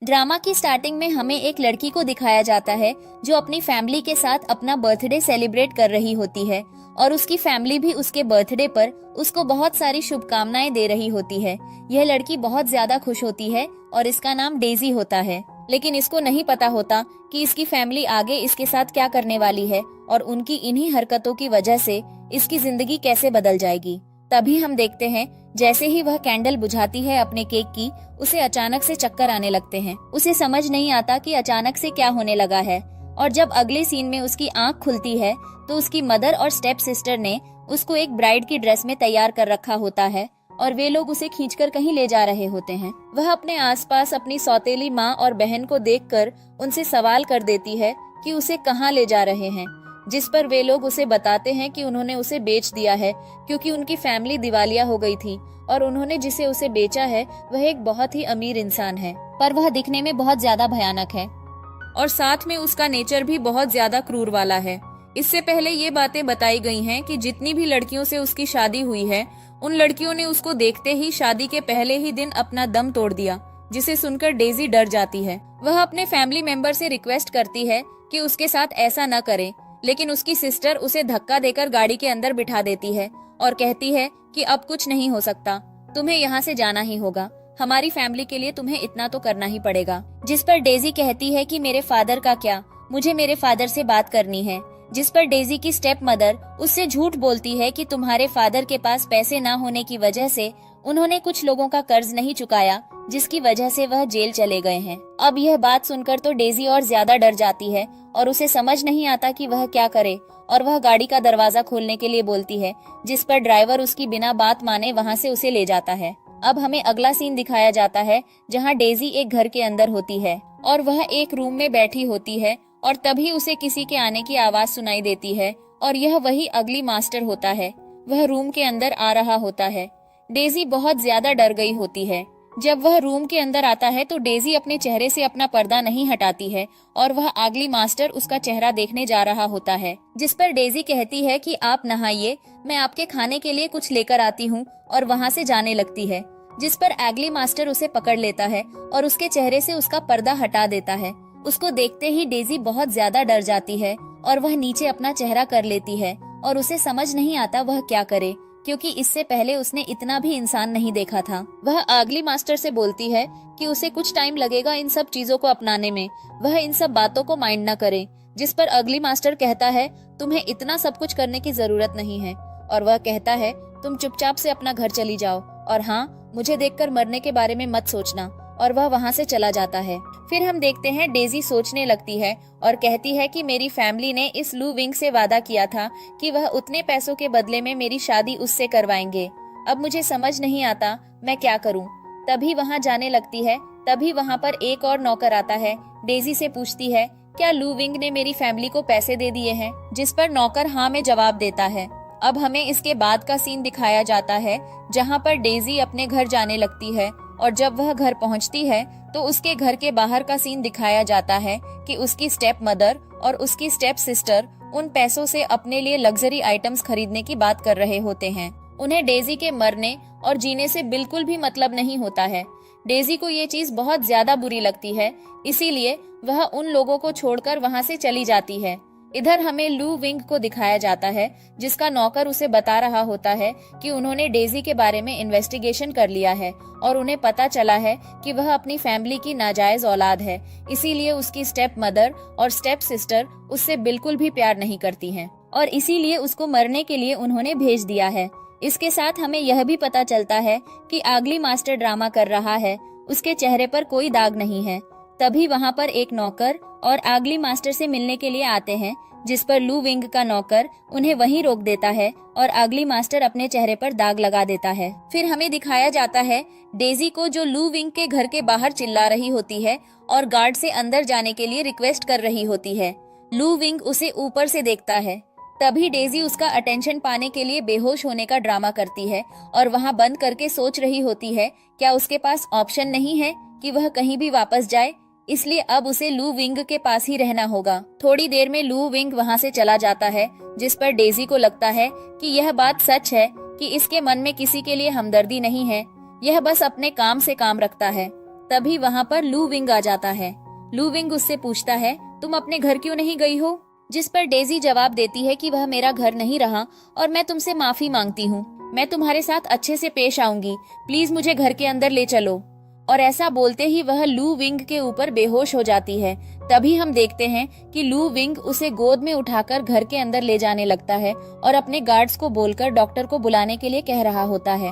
Drama की starting में हमें एक लड़की को दिखाया जाता है जो अपनी फैमिली के साथ अपना बर्थडे सेलिब्रेट कर रही होती है और उसकी फैमिली भी उसके बर्थडे पर उसको बहुत सारी शुभकामनाएं दे रही होती है। यह लड़की बहुत ज्यादा खुश होती है और इसका नाम डेजी होता है, लेकिन इसको नहीं पता होता कि इसकी फैमिली आगे इसके साथ क्या करने वाली है और उनकी इन्हीं हरकतों की वजह से इसकी जिंदगी कैसे बदल जाएगी। तभी हम देखते हैं जैसे ही वह कैंडल बुझाती है अपने केक की, उसे अचानक से चक्कर आने लगते हैं। उसे समझ नहीं आता कि अचानक से क्या होने लगा है और जब अगले सीन में उसकी आंख खुलती है तो उसकी मदर और स्टेप सिस्टर ने उसको एक ब्राइड की ड्रेस में तैयार कर रखा होता है और वे लोग उसे खींचकर कहीं ले जा रहे होते हैं। वह अपने आसपास अपनी सौतेली माँ और बहन को देखकर उनसे सवाल कर देती है कि उसे कहाँ ले जा रहे हैं, जिस पर वे लोग उसे बताते हैं कि उन्होंने उसे बेच दिया है क्योंकि उनकी फैमिली दिवालिया हो गई थी और उन्होंने जिसे उसे बेचा है वह एक बहुत ही अमीर इंसान है, पर वह दिखने में बहुत ज्यादा भयानक है और साथ में उसका नेचर भी बहुत ज्यादा क्रूर वाला है। इससे पहले ये बातें बताई गई हैं कि जितनी भी लड़कियों से उसकी शादी हुई है उन लड़कियों ने उसको देखते ही शादी के पहले ही दिन अपना दम तोड़ दिया, जिसे सुनकर डेजी डर जाती है। वह अपने फैमिली मेंबर से रिक्वेस्ट करती है कि उसके साथ ऐसा न करे, लेकिन उसकी सिस्टर उसे धक्का देकर गाड़ी के अंदर बिठा देती है और कहती है कि अब कुछ नहीं हो सकता, तुम्हें यहाँ से जाना ही होगा, हमारी फैमिली के लिए तुम्हें इतना तो करना ही पड़ेगा। जिस पर डेजी कहती है कि मेरे फादर का क्या, मुझे मेरे फादर से बात करनी है। जिस पर डेजी की स्टेप मदर उससे झूठ बोलती है कि तुम्हारे फादर के पास पैसे न होने की वजह से उन्होंने कुछ लोगों का कर्ज नहीं चुकाया, जिसकी वजह से वह जेल चले गए हैं। अब यह बात सुनकर तो डेजी और ज्यादा डर जाती है और उसे समझ नहीं आता कि वह क्या करे और वह गाड़ी का दरवाजा खोलने के लिए बोलती है, जिस पर ड्राइवर उसकी बिना बात माने वहाँ से उसे ले जाता है। अब हमें अगला सीन दिखाया जाता है जहाँ डेजी एक घर के अंदर होती है और वह एक रूम में बैठी होती है और तभी उसे किसी के आने की आवाज सुनाई देती है और यह वही अगली मास्टर होता है। वह रूम के अंदर आ रहा होता है। डेजी बहुत ज्यादा डर गई होती है। जब वह रूम के अंदर आता है तो डेजी अपने चेहरे से अपना पर्दा नहीं हटाती है और वह अगली मास्टर उसका चेहरा देखने जा रहा होता है, जिस पर डेजी कहती है कि आप नहाइए, मैं आपके खाने के लिए कुछ लेकर आती हूँ, और वहाँ से जाने लगती है। जिस पर अगली मास्टर उसे पकड़ लेता है और उसके चेहरे से उसका पर्दा हटा देता है। उसको देखते ही डेजी बहुत ज्यादा डर जाती है और वह नीचे अपना चेहरा कर लेती है और उसे समझ नहीं आता वह क्या करे, क्योंकि इससे पहले उसने इतना भी इंसान नहीं देखा था। वह अगली मास्टर से बोलती है कि उसे कुछ टाइम लगेगा इन सब चीजों को अपनाने में, वह इन सब बातों को माइंड न करे। जिस पर अगली मास्टर कहता है तुम्हें इतना सब कुछ करने की जरूरत नहीं है, और वह कहता है तुम चुपचाप से अपना घर चली जाओ और हाँ, मुझे देखकर मरने के बारे में मत सोचना, और वह वहाँ से चला जाता है। फिर हम देखते हैं डेजी सोचने लगती है और कहती है कि मेरी फैमिली ने इस लू विंग से वादा किया था कि वह उतने पैसों के बदले में मेरी शादी उससे करवाएंगे। अब मुझे समझ नहीं आता मैं क्या करूं। तभी वहां जाने लगती है। तभी वहां पर एक और नौकर आता है। डेजी से पूछती है क्या लू विंग ने मेरी फैमिली को पैसे दे दिए हैं, जिस पर नौकर हाँ में जवाब देता है। अब हमें इसके बाद का सीन दिखाया जाता है जहाँ पर डेजी अपने घर जाने लगती है और जब वह घर पहुंचती है तो उसके घर के बाहर का सीन दिखाया जाता है कि उसकी स्टेप मदर और उसकी स्टेप सिस्टर उन पैसों से अपने लिए लग्जरी आइटम्स खरीदने की बात कर रहे होते हैं। उन्हें डेजी के मरने और जीने से बिल्कुल भी मतलब नहीं होता है। डेजी को ये चीज बहुत ज्यादा बुरी लगती है, इसीलिए वह उन लोगों को छोड़कर वहां से चली जाती है। इधर हमें लू विंग को दिखाया जाता है जिसका नौकर उसे बता रहा होता है कि उन्होंने डेजी के बारे में इन्वेस्टिगेशन कर लिया है और उन्हें पता चला है कि वह अपनी फैमिली की नाजायज औलाद है, इसीलिए उसकी स्टेप मदर और स्टेप सिस्टर उससे बिल्कुल भी प्यार नहीं करती हैं और इसीलिए उसको मरने के लिए उन्होंने भेज दिया है। इसके साथ हमें यह भी पता चलता है कि अगली मास्टर ड्रामा कर रहा है, उसके चेहरे पर कोई दाग नहीं है। तभी वहाँ पर एक नौकर और अगली मास्टर से मिलने के लिए आते हैं, जिस पर लू विंग का नौकर उन्हें वहीं रोक देता है और अगली मास्टर अपने चेहरे पर दाग लगा देता है। फिर हमें दिखाया जाता है डेजी को जो लू विंग के घर के बाहर चिल्ला रही होती है और गार्ड से अंदर जाने के लिए रिक्वेस्ट कर रही होती है। लू विंग उसे ऊपर से देखता है। तभी डेजी उसका अटेंशन पाने के लिए बेहोश होने का ड्रामा करती है और वहाँ बंद करके सोच रही होती है क्या उसके पास ऑप्शन नहीं है कि वह कहीं भी वापस जाए, इसलिए अब उसे लू विंग के पास ही रहना होगा। थोड़ी देर में लू विंग वहाँ से चला जाता है, जिस पर डेजी को लगता है कि यह बात सच है कि इसके मन में किसी के लिए हमदर्दी नहीं है, यह बस अपने काम से काम रखता है। तभी वहाँ पर लू विंग आ जाता है। लू विंग उससे पूछता है, तुम अपने घर क्यों नहीं गई हो? जिस पर डेजी जवाब देती है कि वह मेरा घर नहीं रहा और मैं तुमसे माफी मांगती हूँ। मैं तुम्हारे साथ अच्छे से पेश आऊंगी, प्लीज मुझे घर के अंदर ले चलो। और ऐसा बोलते ही वह लू विंग के ऊपर बेहोश हो जाती है। तभी हम देखते हैं कि लू विंग उसे गोद में उठाकर घर के अंदर ले जाने लगता है और अपने गार्ड्स को बोलकर डॉक्टर को बुलाने के लिए कह रहा होता है।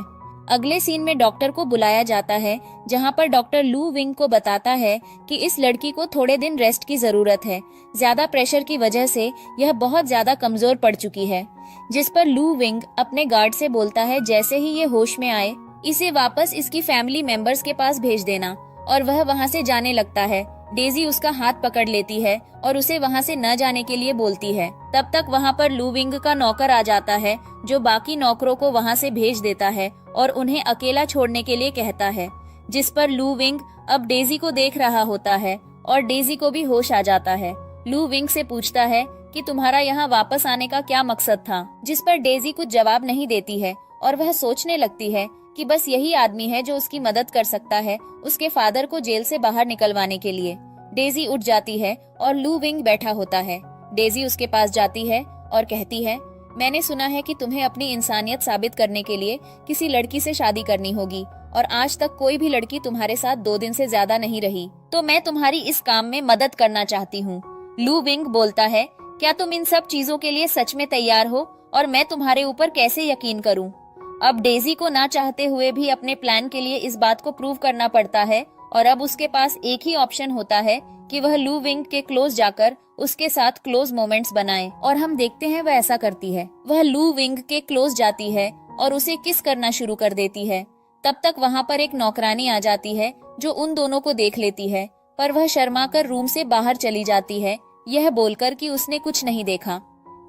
अगले सीन में डॉक्टर को बुलाया जाता है, जहां पर डॉक्टर लू विंग को बताता है कि इस लड़की को थोड़े दिन रेस्ट की जरूरत है। ज्यादा प्रेशर की वजह से यह बहुत ज्यादा कमजोर पड़ चुकी है। जिस पर लू विंग अपने गार्ड से बोलता है, जैसे ही ये होश में आए इसे वापस इसकी फैमिली मेंबर्स के पास भेज देना। और वह वहाँ से जाने लगता है। डेजी उसका हाथ पकड़ लेती है और उसे वहाँ से न जाने के लिए बोलती है। तब तक वहाँ पर लू विंग का नौकर आ जाता है, जो बाकी नौकरों को वहाँ से भेज देता है और उन्हें अकेला छोड़ने के लिए कहता है। जिस पर लू विंग अब डेजी को देख रहा होता है और डेजी को भी होश आ जाता है। लू विंग से पूछता है कि तुम्हारा यहाँ वापस आने का क्या मकसद था? जिस पर डेजी कुछ जवाब नहीं देती है और वह सोचने लगती है कि बस यही आदमी है जो उसकी मदद कर सकता है उसके फादर को जेल से बाहर निकलवाने के लिए। डेजी उठ जाती है और लू विंग बैठा होता है। डेजी उसके पास जाती है और कहती है, मैंने सुना है कि तुम्हें अपनी इंसानियत साबित करने के लिए किसी लड़की से शादी करनी होगी और आज तक कोई भी लड़की तुम्हारे साथ 2 दिन से ज्यादा नहीं रही, तो मैं तुम्हारी इस काम में मदद करना चाहती हूँ। लू विंग बोलता है, क्या तुम इन सब चीजों के लिए सच में तैयार हो और मैं तुम्हारे ऊपर कैसे यकीन करूँ? अब डेजी को ना चाहते हुए भी अपने प्लान के लिए इस बात को प्रूव करना पड़ता है और अब उसके पास एक ही ऑप्शन होता है कि वह लू विंग के क्लोज जाकर उसके साथ क्लोज मोमेंट्स बनाए। और हम देखते हैं वह ऐसा करती है। वह लू विंग के क्लोज जाती है और उसे किस करना शुरू कर देती है। तब तक वहाँ पर एक नौकरानी आ जाती है जो उन दोनों को देख लेती है, पर वह शर्मा कर रूम से बाहर चली जाती है, यह बोलकर कि उसने कुछ नहीं देखा।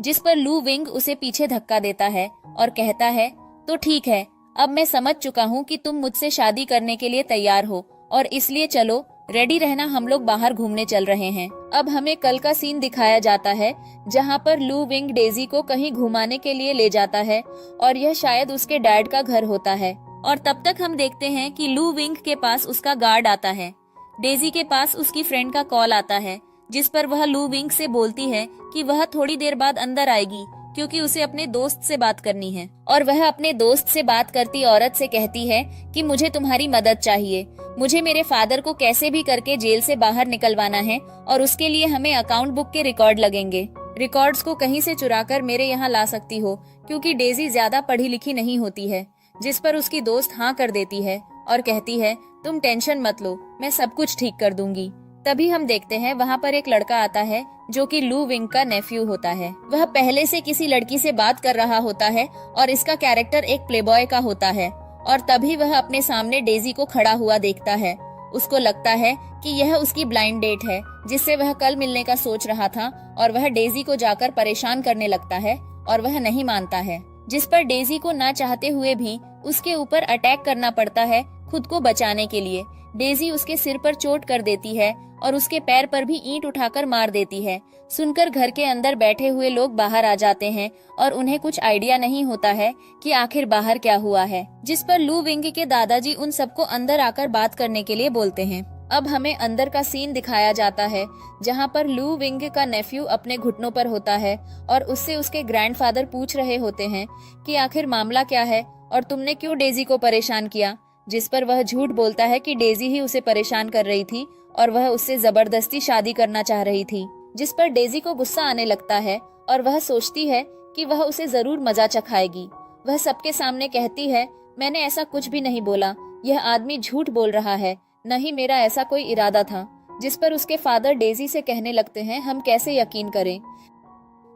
जिस पर लू विंग उसे पीछे धक्का देता है और कहता है, तो ठीक है, अब मैं समझ चुका हूँ कि तुम मुझसे शादी करने के लिए तैयार हो और इसलिए चलो रेडी रहना, हम लोग बाहर घूमने चल रहे हैं। अब हमें कल का सीन दिखाया जाता है, जहाँ पर लू विंग डेजी को कहीं घुमाने के लिए ले जाता है और यह शायद उसके डैड का घर होता है। और तब तक हम देखते हैं कि लू विंग के पास उसका गार्ड आता है। डेजी के पास उसकी फ्रेंड का कॉल आता है, जिस पर वह लू विंग से बोलती है कि वह थोड़ी देर बाद अंदर आएगी क्योंकि उसे अपने दोस्त से बात करनी है। और वह अपने दोस्त से बात करती औरत से कहती है कि मुझे तुम्हारी मदद चाहिए, मुझे मेरे फादर को कैसे भी करके जेल से बाहर निकलवाना है और उसके लिए हमें अकाउंट बुक के रिकॉर्ड लगेंगे। रिकॉर्ड्स को कहीं से चुराकर मेरे यहाँ ला सकती हो, क्योंकि डेजी ज्यादा पढ़ी लिखी नहीं होती है। जिस पर उसकी दोस्त हाँ कर देती है और कहती है, तुम टेंशन मत लो, मैं सब कुछ ठीक कर दूंगी। तभी हम देखते हैं वहाँ पर एक लड़का आता है जो कि लू विंग का नेफ्यू होता है। वह पहले से किसी लड़की से बात कर रहा होता है और इसका कैरेक्टर एक प्लेबॉय का होता है। और तभी वह अपने सामने डेजी को खड़ा हुआ देखता है। उसको लगता है कि यह उसकी ब्लाइंड डेट है जिससे वह कल मिलने का सोच रहा था और वह डेजी को जाकर परेशान करने लगता है और वह नहीं मानता है। जिस पर डेजी को ना चाहते हुए भी उसके ऊपर अटैक करना पड़ता है खुद को बचाने के लिए। डेजी उसके सिर पर चोट कर देती है और उसके पैर पर भी ईंट उठाकर मार देती है। सुनकर घर के अंदर बैठे हुए लोग बाहर आ जाते हैं और उन्हें कुछ आइडिया नहीं होता है कि आखिर बाहर क्या हुआ है। जिस पर लू विंग के दादाजी उन सबको अंदर आकर बात करने के लिए बोलते हैं। अब हमें अंदर का सीन दिखाया जाता है, जहाँ पर लू विंग का नेफ्यू अपने घुटनों पर होता है और उससे उसके ग्रैंडफादर पूछ रहे होते हैं कि आखिर मामला क्या है और तुमने क्यों डेजी को परेशान किया। जिस पर वह झूठ बोलता है कि डेजी ही उसे परेशान कर रही थी और वह उससे जबरदस्ती शादी करना चाह रही थी। जिस पर डेजी को गुस्सा आने लगता है और वह सोचती है कि वह उसे जरूर मजा चखाएगी। वह सबके सामने कहती है, मैंने ऐसा कुछ भी नहीं बोला, यह आदमी झूठ बोल रहा है, नहीं मेरा ऐसा कोई इरादा था। जिस पर उसके फादर डेजी से कहने लगते हैं, हम कैसे यकीन करें,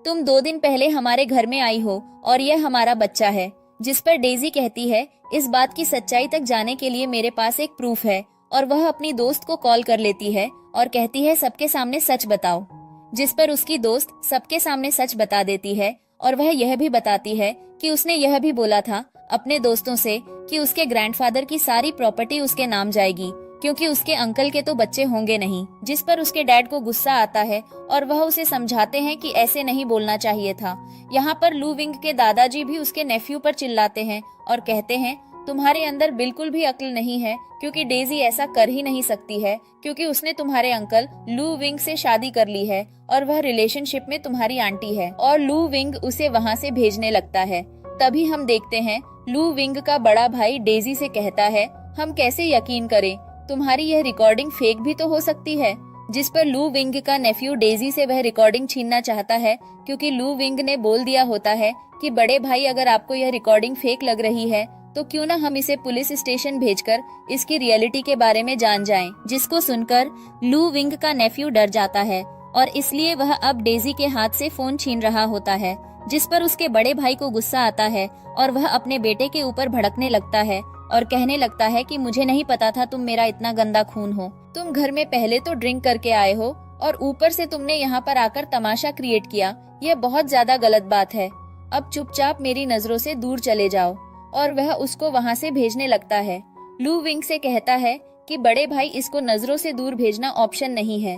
तुम 2 दिन पहले हमारे घर में आई हो और यह हमारा बच्चा है। जिस पर डेजी कहती है, इस बात की सच्चाई तक जाने के लिए मेरे पास एक प्रूफ है। और वह अपनी दोस्त को कॉल कर लेती है और कहती है, सबके सामने सच बताओ। जिस पर उसकी दोस्त सबके सामने सच बता देती है और वह यह भी बताती है कि उसने यह भी बोला था अपने दोस्तों से कि उसके ग्रैंडफादर की सारी प्रॉपर्टी उसके नाम जाएगी, क्योंकि उसके अंकल के तो बच्चे होंगे नहीं। जिस पर उसके डैड को गुस्सा आता है और वह उसे समझाते हैं कि ऐसे नहीं बोलना चाहिए था। यहाँ पर लू विंग के दादाजी भी उसके नेफ्यू पर चिल्लाते हैं और कहते हैं, तुम्हारे अंदर बिल्कुल भी अक्ल नहीं है, क्योंकि डेजी ऐसा कर ही नहीं सकती है, क्योंकि उसने तुम्हारे अंकल लू विंग से शादी कर ली है और वह रिलेशनशिप में तुम्हारी आंटी है, और लू विंग उसे वहाँ से भेजने लगता है। तभी हम देखते हैं लू विंग का बड़ा भाई डेजी से कहता है, हम कैसे यकीन करें, तुम्हारी यह रिकॉर्डिंग फेक भी तो हो सकती है। जिस पर लू विंग का नेफ्यू डेजी से वह रिकॉर्डिंग छीनना चाहता है, क्योंकि लू विंग ने बोल दिया होता है कि बड़े भाई अगर आपको यह रिकॉर्डिंग फेक लग रही है तो क्यों ना हम इसे पुलिस स्टेशन भेजकर इसकी रियलिटी के बारे में जान जाएं। जिसको सुनकर लू विंग का नेफ्यू डर जाता है और इसलिए वह अब डेजी के हाथ से फोन छीन रहा होता है, जिस पर उसके बड़े भाई को गुस्सा आता है और वह अपने बेटे के ऊपर भड़कने लगता है और कहने लगता है कि मुझे नहीं पता था तुम मेरा इतना गंदा खून हो। तुम घर में पहले तो ड्रिंक करके आए हो और ऊपर से तुमने यहाँ पर आकर तमाशा क्रिएट किया, यह बहुत ज्यादा गलत बात है। अब चुपचाप मेरी नजरों से दूर चले जाओ। और वह उसको वहाँ से भेजने लगता है। लू विंग से कहता है कि बड़े भाई इसको नजरों से दूर भेजना ऑप्शन नहीं है,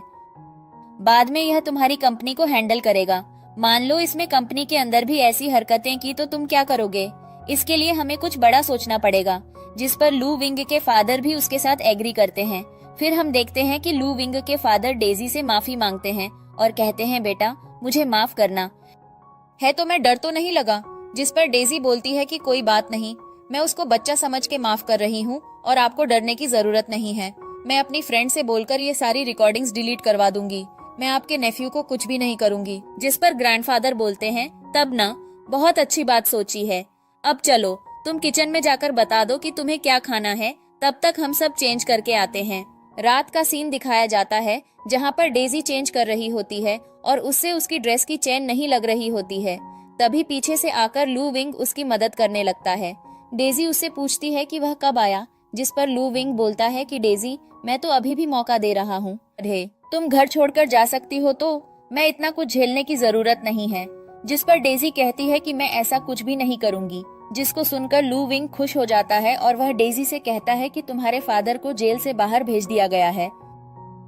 बाद में यह तुम्हारी कंपनी को हैंडल करेगा। मान लो इसमें कंपनी के अंदर भी ऐसी हरकतें की तो तुम क्या करोगे? इसके लिए हमें कुछ बड़ा सोचना पड़ेगा। जिस पर लू विंग के फादर भी उसके साथ एग्री करते हैं। फिर हम देखते हैं कि लू विंग के फादर डेजी से माफी मांगते हैं और कहते हैं, बेटा मुझे माफ करना है तो मैं डर तो नहीं लगा। जिस पर डेजी बोलती है कि कोई बात नहीं, मैं उसको बच्चा समझ के माफ कर रही हूँ और आपको डरने की जरूरत नहीं है। मैं अपनी फ्रेंड से बोलकर ये सारी रिकॉर्डिंग्स डिलीट करवा दूंगी। मैं आपके नेफ्यू को कुछ भी नहीं करूंगी। जिस पर ग्रैंडफादर बोलते हैं, तब ना, बहुत अच्छी बात सोची है। अब चलो तुम किचन में जाकर बता दो कि तुम्हें क्या खाना है, तब तक हम सब चेंज करके आते हैं। रात का सीन दिखाया जाता है जहाँ पर डेजी चेंज कर रही होती है और उससे उसकी ड्रेस की चेन नहीं लग रही होती है। तभी पीछे से आकर लू विंग उसकी मदद करने लगता है। डेजी उससे पूछती है कि वह कब आया, जिस पर लू विंग बोलता है कि डेजी मैं तो अभी भी मौका दे रहा हूँ, तुम घर छोड़कर जा सकती हो तो मैं इतना कुछ झेलने की जरूरत नहीं है। जिस पर डेजी कहती है कि मैं ऐसा कुछ भी नहीं करूंगी। जिसको सुनकर लू विंग खुश हो जाता है और वह डेजी से कहता है कि तुम्हारे फादर को जेल से बाहर भेज दिया गया है,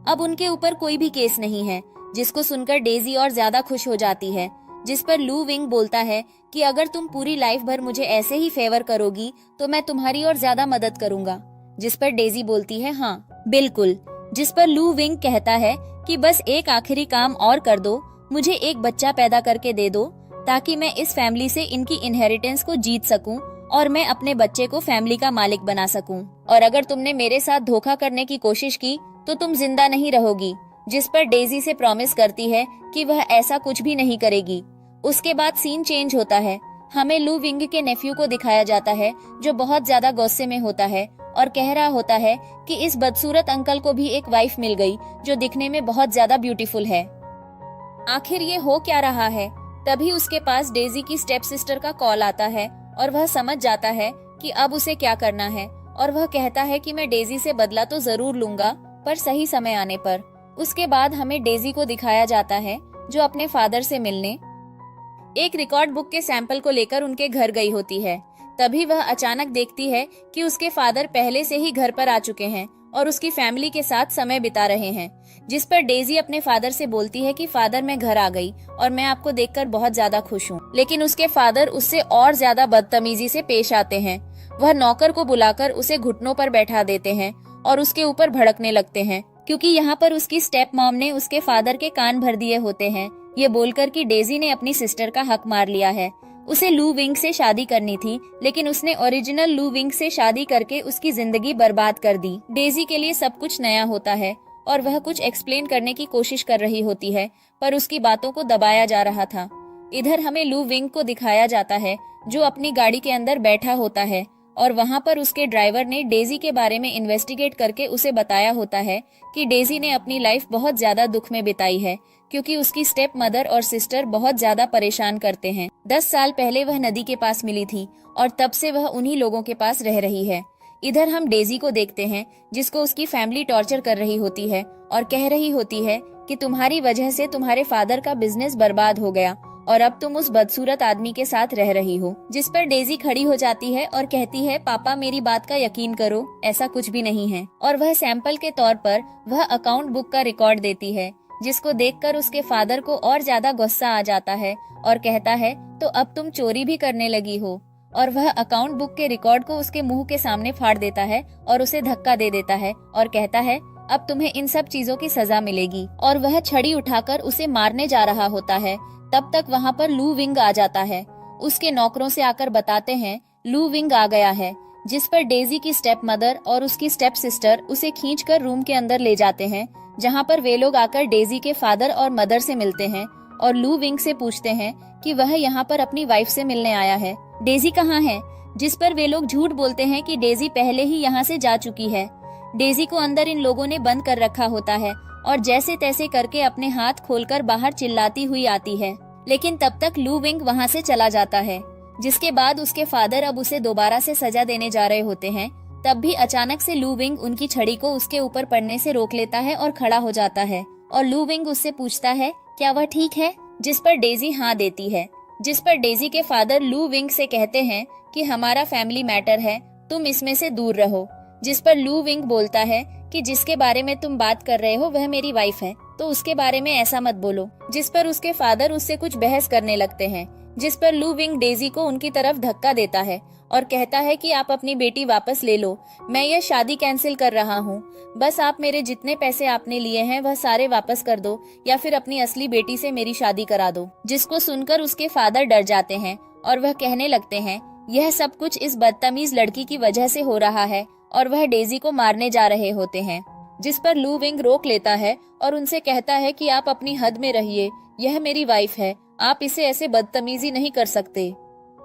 अब उनके ऊपर कोई भी केस नहीं है। जिसको सुनकर डेजी और ज्यादा खुश हो जाती है। जिस पर लू विंग बोलता है कि अगर तुम पूरी लाइफ भर मुझे ऐसे ही फेवर करोगी तो मैं तुम्हारी और ज्यादा मदद करूंगा। जिस पर डेजी बोलती है, हाँ बिल्कुल। जिस पर लू विंग कहता है कि बस एक आखिरी काम और कर दो, मुझे एक बच्चा पैदा करके दे दो ताकि मैं इस फैमिली से इनकी इनहेरिटेंस को जीत सकूं और मैं अपने बच्चे को फैमिली का मालिक बना सकूं। और अगर तुमने मेरे साथ धोखा करने की कोशिश की तो तुम जिंदा नहीं रहोगी। जिस पर डेजी से प्रॉमिस करती है कि वह ऐसा कुछ भी नहीं करेगी। उसके बाद सीन चेंज होता है। हमें लू विंग के नेफ्यू को दिखाया जाता है जो बहुत ज्यादा गुस्से में होता है और कह रहा होता है कि इस बदसूरत अंकल को भी एक वाइफ मिल गई जो दिखने में बहुत ज्यादा ब्यूटीफुल है। आखिर ये हो क्या रहा है? तभी उसके पास डेजी की स्टेप सिस्टर का कॉल आता है और वह समझ जाता है कि अब उसे क्या करना है और वह कहता है कि मैं डेजी से बदला तो जरूर लूंगा, पर सही समय आने पर। उसके बाद हमें डेजी को दिखाया जाता है जो अपने फादर से मिलने एक रिकॉर्ड बुक के सैंपल को लेकर उनके घर गई होती है। तभी वह अचानक देखती है कि उसके फादर पहले से ही घर पर आ चुके हैं और उसकी फैमिली के साथ समय बिता रहे हैं। जिस पर डेजी अपने फादर से बोलती है कि फादर मैं घर आ गई और मैं आपको देखकर बहुत ज्यादा खुश हूँ। लेकिन उसके फादर उससे और ज्यादा बदतमीजी से पेश आते हैं। वह नौकर को बुलाकर उसे घुटनों पर बैठा देते हैं और उसके ऊपर भड़कने लगते हैं, क्योंकि यहाँ पर उसकी स्टेप मॉम ने उसके फादर के कान भर दिए होते हैं, ये बोलकर कि डेजी ने अपनी सिस्टर का हक मार लिया है। उसे लू विंग से शादी करनी थी, लेकिन उसने ओरिजिनल लू विंग से शादी करके उसकी जिंदगी बर्बाद कर दी। डेजी के लिए सब कुछ नया होता है और वह कुछ एक्सप्लेन करने की कोशिश कर रही होती है, पर उसकी बातों को दबाया जा रहा था। इधर हमें लू विंग को दिखाया जाता है जो अपनी गाड़ी के अंदर बैठा होता है और वहाँ पर उसके ड्राइवर ने डेजी के बारे में इन्वेस्टिगेट करके उसे बताया होता है कि डेजी ने अपनी लाइफ बहुत ज्यादा दुख में बिताई है, क्योंकि उसकी स्टेप मदर और सिस्टर बहुत ज्यादा परेशान करते हैं। 10 साल पहले वह नदी के पास मिली थी और तब से वह उन्हीं लोगों के पास रह रही है। इधर हम डेजी को देखते हैं जिसको उसकी फैमिली टॉर्चर कर रही होती है और कह रही होती है कि तुम्हारी वजह से तुम्हारे फादर का बिजनेस बर्बाद हो गया और अब तुम उस बदसूरत आदमी के साथ रह रही हो। जिस पर डेजी खड़ी हो जाती है और कहती है, पापा मेरी बात का यकीन करो, ऐसा कुछ भी नहीं है। और वह सैंपल के तौर पर वह अकाउंट बुक का रिकॉर्ड देती है, जिसको देखकर उसके फादर को और ज्यादा गुस्सा आ जाता है और कहता है, तो अब तुम चोरी भी करने लगी हो। और वह अकाउंट बुक के रिकॉर्ड को उसके मुंह के सामने फाड़ देता है और उसे धक्का दे देता है और कहता है अब तुम्हें इन सब चीजों की सजा मिलेगी। और वह छड़ी उठाकर उसे मारने जा रहा होता है। तब तक वहाँ पर लू विंग आ जाता है। उसके नौकरों से आकर बताते हैं लू विंग आ गया है, जिस पर डेजी की स्टेप मदर और उसकी स्टेप सिस्टर उसे खींचकर रूम के अंदर ले जाते हैं, जहाँ पर वे लोग आकर डेजी के फादर और मदर से मिलते हैं और लू विंग से पूछते हैं कि वह यहाँ पर अपनी वाइफ से मिलने आया है, डेजी कहाँ है। जिस पर वे लोग झूठ बोलते हैं कि डेजी पहले ही यहाँ से जा चुकी है। डेजी को अंदर इन लोगों ने बंद कर रखा होता है और जैसे तैसे करके अपने हाथ खोलकर बाहर चिल्लाती हुई आती है, लेकिन तब तक लू विंग वहाँ से चला जाता है। जिसके बाद उसके फादर अब उसे दोबारा से सजा देने जा रहे होते हैं। तब भी अचानक से लू विंग उनकी छड़ी को उसके ऊपर पड़ने से रोक लेता है और खड़ा हो जाता है और लू विंग उससे पूछता है क्या वह ठीक है, जिस पर डेजी हाँ देती है। जिस पर डेजी के फादर लू विंग से कहते हैं कि हमारा फैमिली मैटर है, तुम इसमें से दूर रहो। जिस पर लू विंग बोलता है कि जिसके बारे में तुम बात कर रहे हो वह मेरी वाइफ है, तो उसके बारे में ऐसा मत बोलो। जिस पर उसके फादर उससे कुछ बहस करने लगते हैं। जिस पर लू विंग डेजी को उनकी तरफ धक्का देता है और कहता है कि आप अपनी बेटी वापस ले लो, मैं यह शादी कैंसिल कर रहा हूँ, बस आप मेरे जितने पैसे आपने लिए हैं वह सारे वापस कर दो या फिर अपनी असली बेटी से मेरी शादी करा दो। जिसको सुनकर उसके फादर डर जाते हैं और वह कहने लगते हैं यह सब कुछ इस बदतमीज लड़की की वजह से हो रहा है और वह डेजी को मारने जा रहे होते हैं। जिस पर लू विंग रोक लेता है और उनसे कहता है कि आप अपनी हद में रहिए, यह मेरी वाइफ है, आप इसे ऐसे बदतमीजी नहीं कर सकते।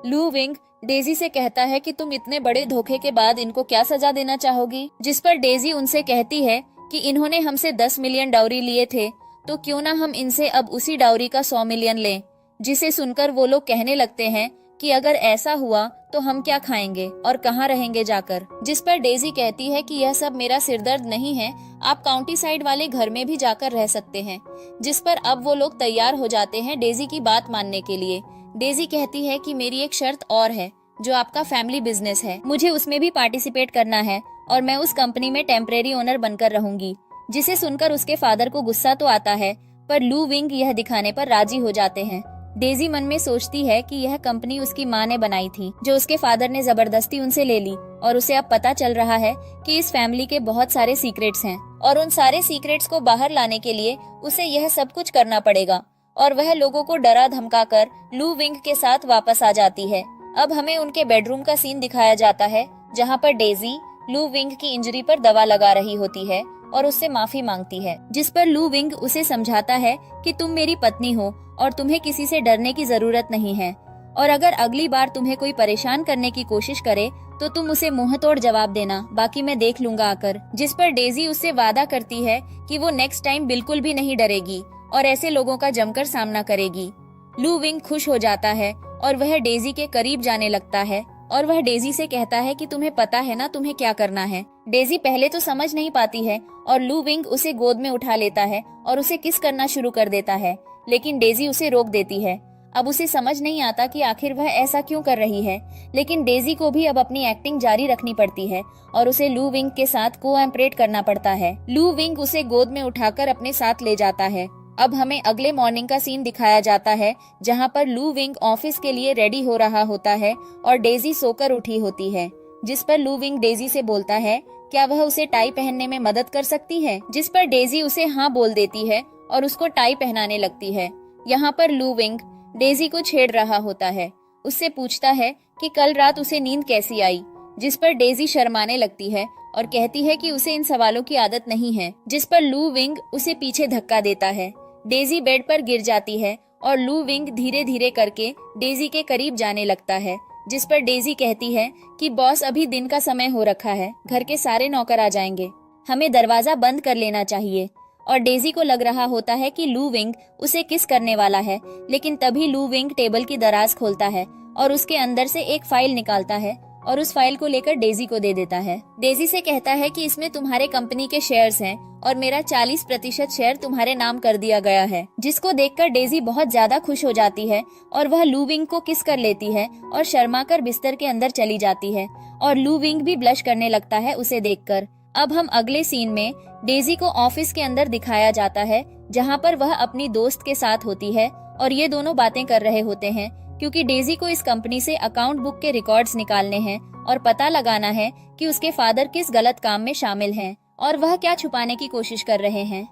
लू विंग डेजी से कहता है कि तुम इतने बड़े धोखे के बाद इनको क्या सजा देना चाहोगी। जिस पर डेजी उनसे कहती है कि इन्होंने हमसे 10 मिलियन डाउरी लिए थे, तो क्यों ना हम इनसे अब उसी डाउरी का 100 मिलियन लें। जिसे सुनकर वो लोग कहने लगते हैं कि अगर ऐसा हुआ तो हम क्या खाएंगे और कहाँ रहेंगे जाकर। जिस पर डेजी कहती है कि यह सब मेरा सिरदर्द नहीं है, आप काउंटी साइड वाले घर में भी जाकर रह सकते हैं। जिस पर अब वो लोग तैयार हो जाते हैं डेजी की बात मानने के लिए। डेजी कहती है कि मेरी एक शर्त और है, जो आपका फैमिली बिजनेस है, मुझे उसमें भी पार्टिसिपेट करना है और मैं उस कंपनी में टेम्परेरी ओनर बनकर रहूंगी। जिसे सुनकर उसके फादर को गुस्सा तो आता है, पर लू विंग यह दिखाने पर राजी हो जाते हैं। डेजी मन में सोचती है कि यह कंपनी उसकी माँ ने बनाई थी, जो उसके फादर ने जबरदस्ती उनसे ले ली, और उसे अब पता चल रहा है कि इस फैमिली के बहुत सारे सीक्रेट्स हैं और उन सारे सीक्रेट्स को बाहर लाने के लिए उसे यह सब कुछ करना पड़ेगा। और वह लोगों को डरा धमका कर लू विंग के साथ वापस आ जाती है। अब हमें उनके बेडरूम का सीन दिखाया जाता है, जहाँ पर डेजी लू विंग की इंजरी पर दवा लगा रही होती है और उससे माफी मांगती है। जिस पर लू विंग उसे समझाता है कि तुम मेरी पत्नी हो और तुम्हें किसी से डरने की जरूरत नहीं है, और अगर अगली बार तुम्हें कोई परेशान करने की कोशिश करे तो तुम उसे मुंह तोड़ जवाब देना, बाकी मैं देख लूंगा आकर। जिस पर डेजी उससे वादा करती है कि वो नेक्स्ट टाइम बिल्कुल भी नहीं डरेगी और ऐसे लोगों का जमकर सामना करेगी। लू विंग खुश हो जाता है और वह डेजी के करीब जाने लगता है और वह डेजी से कहता है कि तुम्हें पता है ना तुम्हें क्या करना है। डेजी पहले तो समझ नहीं पाती है और लू विंग उसे गोद में उठा लेता है और उसे किस करना शुरू कर देता है, लेकिन डेजी उसे रोक देती है। अब उसे समझ नहीं आता कि आखिर वह ऐसा क्यों कर रही है, लेकिन डेजी को भी अब अपनी एक्टिंग जारी रखनी पड़ती है और उसे लू विंग के साथ कोऑपरेट करना पड़ता है। लू विंग उसे गोद में उठाकर अपने साथ ले जाता है। अब हमें अगले मॉर्निंग का सीन दिखाया जाता है, जहाँ पर लू विंग ऑफिस के लिए रेडी हो रहा होता है और डेजी सोकर उठी होती है। जिस पर लू विंग डेजी से बोलता है क्या वह उसे टाई पहनने में मदद कर सकती है। जिस पर डेजी उसे हाँ बोल देती है और उसको टाई पहनाने लगती है। यहाँ पर लू विंग डेजी को छेड़ रहा होता है, उससे पूछता है कि कल रात उसे नींद कैसी आई। जिस पर डेजी शर्माने लगती है और कहती है कि उसे इन सवालों की आदत नहीं है। जिस पर लू विंग उसे पीछे धक्का देता है। डेजी बेड पर गिर जाती है और लू विंग धीरे धीरे करके डेजी के करीब जाने लगता है। जिस पर डेजी कहती है कि बॉस अभी दिन का समय हो रखा है, घर के सारे नौकर आ जाएंगे, हमें दरवाजा बंद कर लेना चाहिए। और डेजी को लग रहा होता है कि लू विंग उसे किस करने वाला है, लेकिन तभी लू विंग टेबल की दराज खोलता है और उसके अंदर से एक फाइल निकालता है और उस फाइल को लेकर डेजी को दे देता है। डेजी से कहता है कि इसमें तुम्हारे कंपनी के शेयर्स हैं और मेरा 40% शेयर तुम्हारे नाम कर दिया गया है। जिसको देखकर डेजी बहुत ज्यादा खुश हो जाती है और वह लू विंग को किस कर लेती है और शर्मा कर बिस्तर के अंदर चली जाती है और लू विंग भी ब्लश करने लगता है उसे देखकर। अब हम अगले सीन में डेजी को ऑफिस के अंदर दिखाया जाता है, जहाँ पर वह अपनी दोस्त के साथ होती है और ये दोनों बातें कर रहे होते हैं क्योंकि डेजी को इस कंपनी से अकाउंट बुक के रिकॉर्ड्स निकालने हैं और पता लगाना है कि उसके फादर किस गलत काम में शामिल हैं और वह क्या छुपाने की कोशिश कर रहे हैं।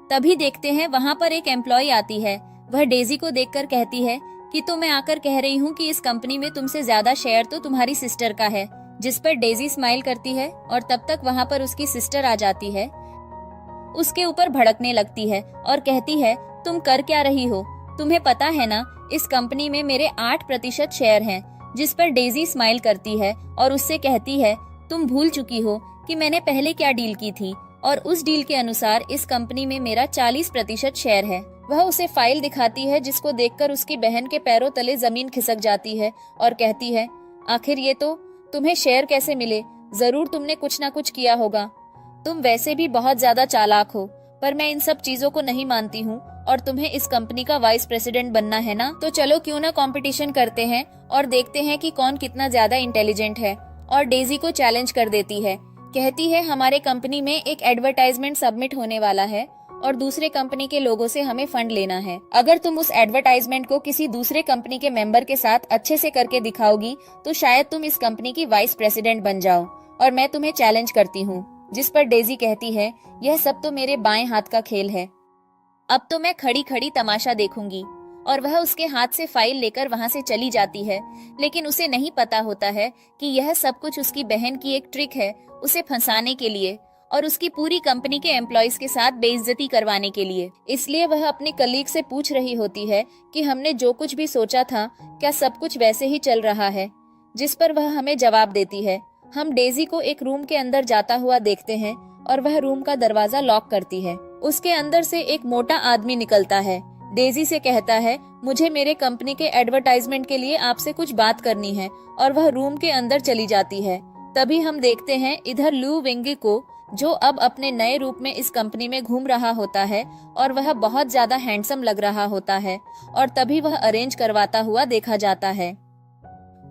तभी देखते हैं वहाँ पर एक एम्प्लॉय आती है। वह डेजी को देखकर कहती है कि तो मैं आकर कह रही हूँ कि इस कंपनी में तुमसे ज्यादा शेयर तो तुम्हारी सिस्टर का है। जिस पर डेजी स्माइल करती है और तब तक वहाँ पर उसकी सिस्टर आ जाती है, उसके ऊपर भड़कने लगती है और कहती है तुम कर क्या रही हो, तुम्हें पता है ना इस कंपनी में मेरे 8% शेयर हैं। जिस पर डेजी स्माइल करती है और उससे कहती है तुम भूल चुकी हो कि मैंने पहले क्या डील की थी और उस डील के अनुसार इस कंपनी में मेरा 40% शेयर है। वह उसे फाइल दिखाती है जिसको देखकर उसकी बहन के पैरों तले जमीन खिसक जाती है और कहती है आखिर ये तो तुम्हें शेयर कैसे मिले, जरूर तुमने कुछ ना कुछ किया होगा। तुम वैसे भी बहुत ज्यादा चालाक हो, पर मैं इन सब चीजों को नहीं मानती हूँ और तुम्हें इस कंपनी का वाइस प्रेसिडेंट बनना है ना, तो चलो क्यों ना कंपटीशन करते हैं और देखते हैं कि कौन कितना ज्यादा इंटेलिजेंट है। और डेजी को चैलेंज कर देती है, कहती है हमारे कंपनी में एक एडवर्टाइजमेंट सबमिट होने वाला है और दूसरे कंपनी के लोगों से हमें फंड लेना है। अगर तुम उस एडवर्टाइजमेंट को किसी दूसरे कंपनी के मेंबर के साथ अच्छे से करके दिखाओगी तो शायद तुम इस कंपनी की वाइस प्रेसिडेंट बन जाओ और मैं तुम्हें चैलेंज करती हूँ। जिस पर डेजी कहती है यह सब तो मेरे बाएं हाथ का खेल है, अब तो मैं खड़ी खड़ी तमाशा देखूंगी। और वह उसके हाथ से फाइल लेकर वहाँ से चली जाती है, लेकिन उसे नहीं पता होता है कि यह सब कुछ उसकी बहन की एक ट्रिक है उसे फंसाने के लिए और उसकी पूरी कंपनी के एम्प्लॉयज के साथ बेइज्जती करवाने के लिए। इसलिए वह अपने कलीग से पूछ रही होती है कि हमने जो कुछ भी सोचा था क्या सब कुछ वैसे ही चल रहा है। जिस पर वह हमें जवाब देती है। हम डेजी को एक रूम के अंदर जाता हुआ देखते हैं और वह रूम का दरवाजा लॉक करती है। उसके अंदर से एक मोटा आदमी निकलता है। डेजी से कहता है मुझे मेरे कंपनी के एडवर्टाइजमेंट के लिए आपसे कुछ बात करनी है और वह रूम के अंदर चली जाती है। तभी हम देखते हैं इधर लू विंगी को, जो अब अपने नए रूप में इस कंपनी में घूम रहा होता है और वह बहुत ज्यादा हैंडसम लग रहा होता है और तभी वह अरेंज करवाता हुआ देखा जाता है।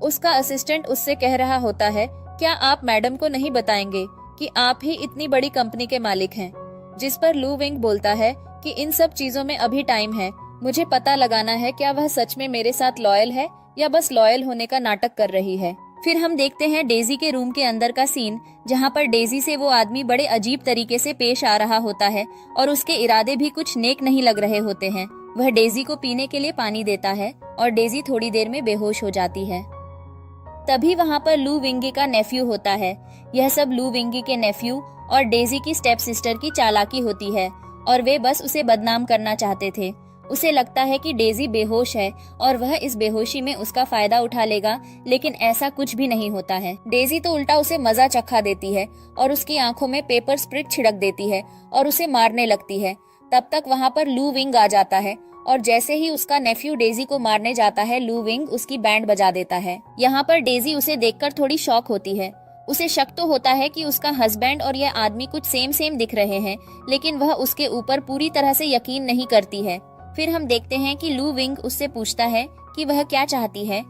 उसका असिस्टेंट उससे कह रहा होता है क्या आप मैडम को नहीं बताएंगे कि आप ही इतनी बड़ी कंपनी के मालिक हैं। जिस पर लू विंग बोलता है कि इन सब चीजों में अभी टाइम है, मुझे पता लगाना है क्या वह सच में मेरे साथ लॉयल है या बस लॉयल होने का नाटक कर रही है। फिर हम देखते हैं डेजी के रूम के अंदर का सीन, जहाँ पर डेजी से वो आदमी बड़े अजीब तरीके से पेश आ रहा होता है और उसके इरादे भी कुछ नेक नहीं लग रहे होते हैं। वह डेजी को पीने के लिए पानी देता है और डेजी थोड़ी देर में बेहोश हो जाती है। तभी वहाँ पर लू विंगी का नेफ्यू होता है। यह सब लू विंगी के नेफ्यू और डेजी की स्टेप सिस्टर की चालाकी होती है और वे बस उसे बदनाम करना चाहते थे। उसे लगता है कि डेजी बेहोश है और वह इस बेहोशी में उसका फायदा उठा लेगा, लेकिन ऐसा कुछ भी नहीं होता है। डेजी तो उल्टा उसे मजा चखा देती है और उसकी आंखों में पेपर स्प्रे छिड़क देती है और उसे मारने लगती है। तब तक वहाँ पर लू विंग आ जाता है और जैसे ही उसका नेफ्यू डेजी को मारने जाता है, लू विंग उसकी बैंड बजा देता है। यहाँ पर डेजी उसे देखकर थोड़ी शॉक होती है। उसे शक तो होता है कि उसका हस्बैंड और यह आदमी कुछ सेम दिख रहे हैं, लेकिन वह उसके ऊपर पूरी तरह से यकीन नहीं करती है। फिर हम देखते हैं कि लू विंग उससे पूछता है कि वह क्या चाहती है,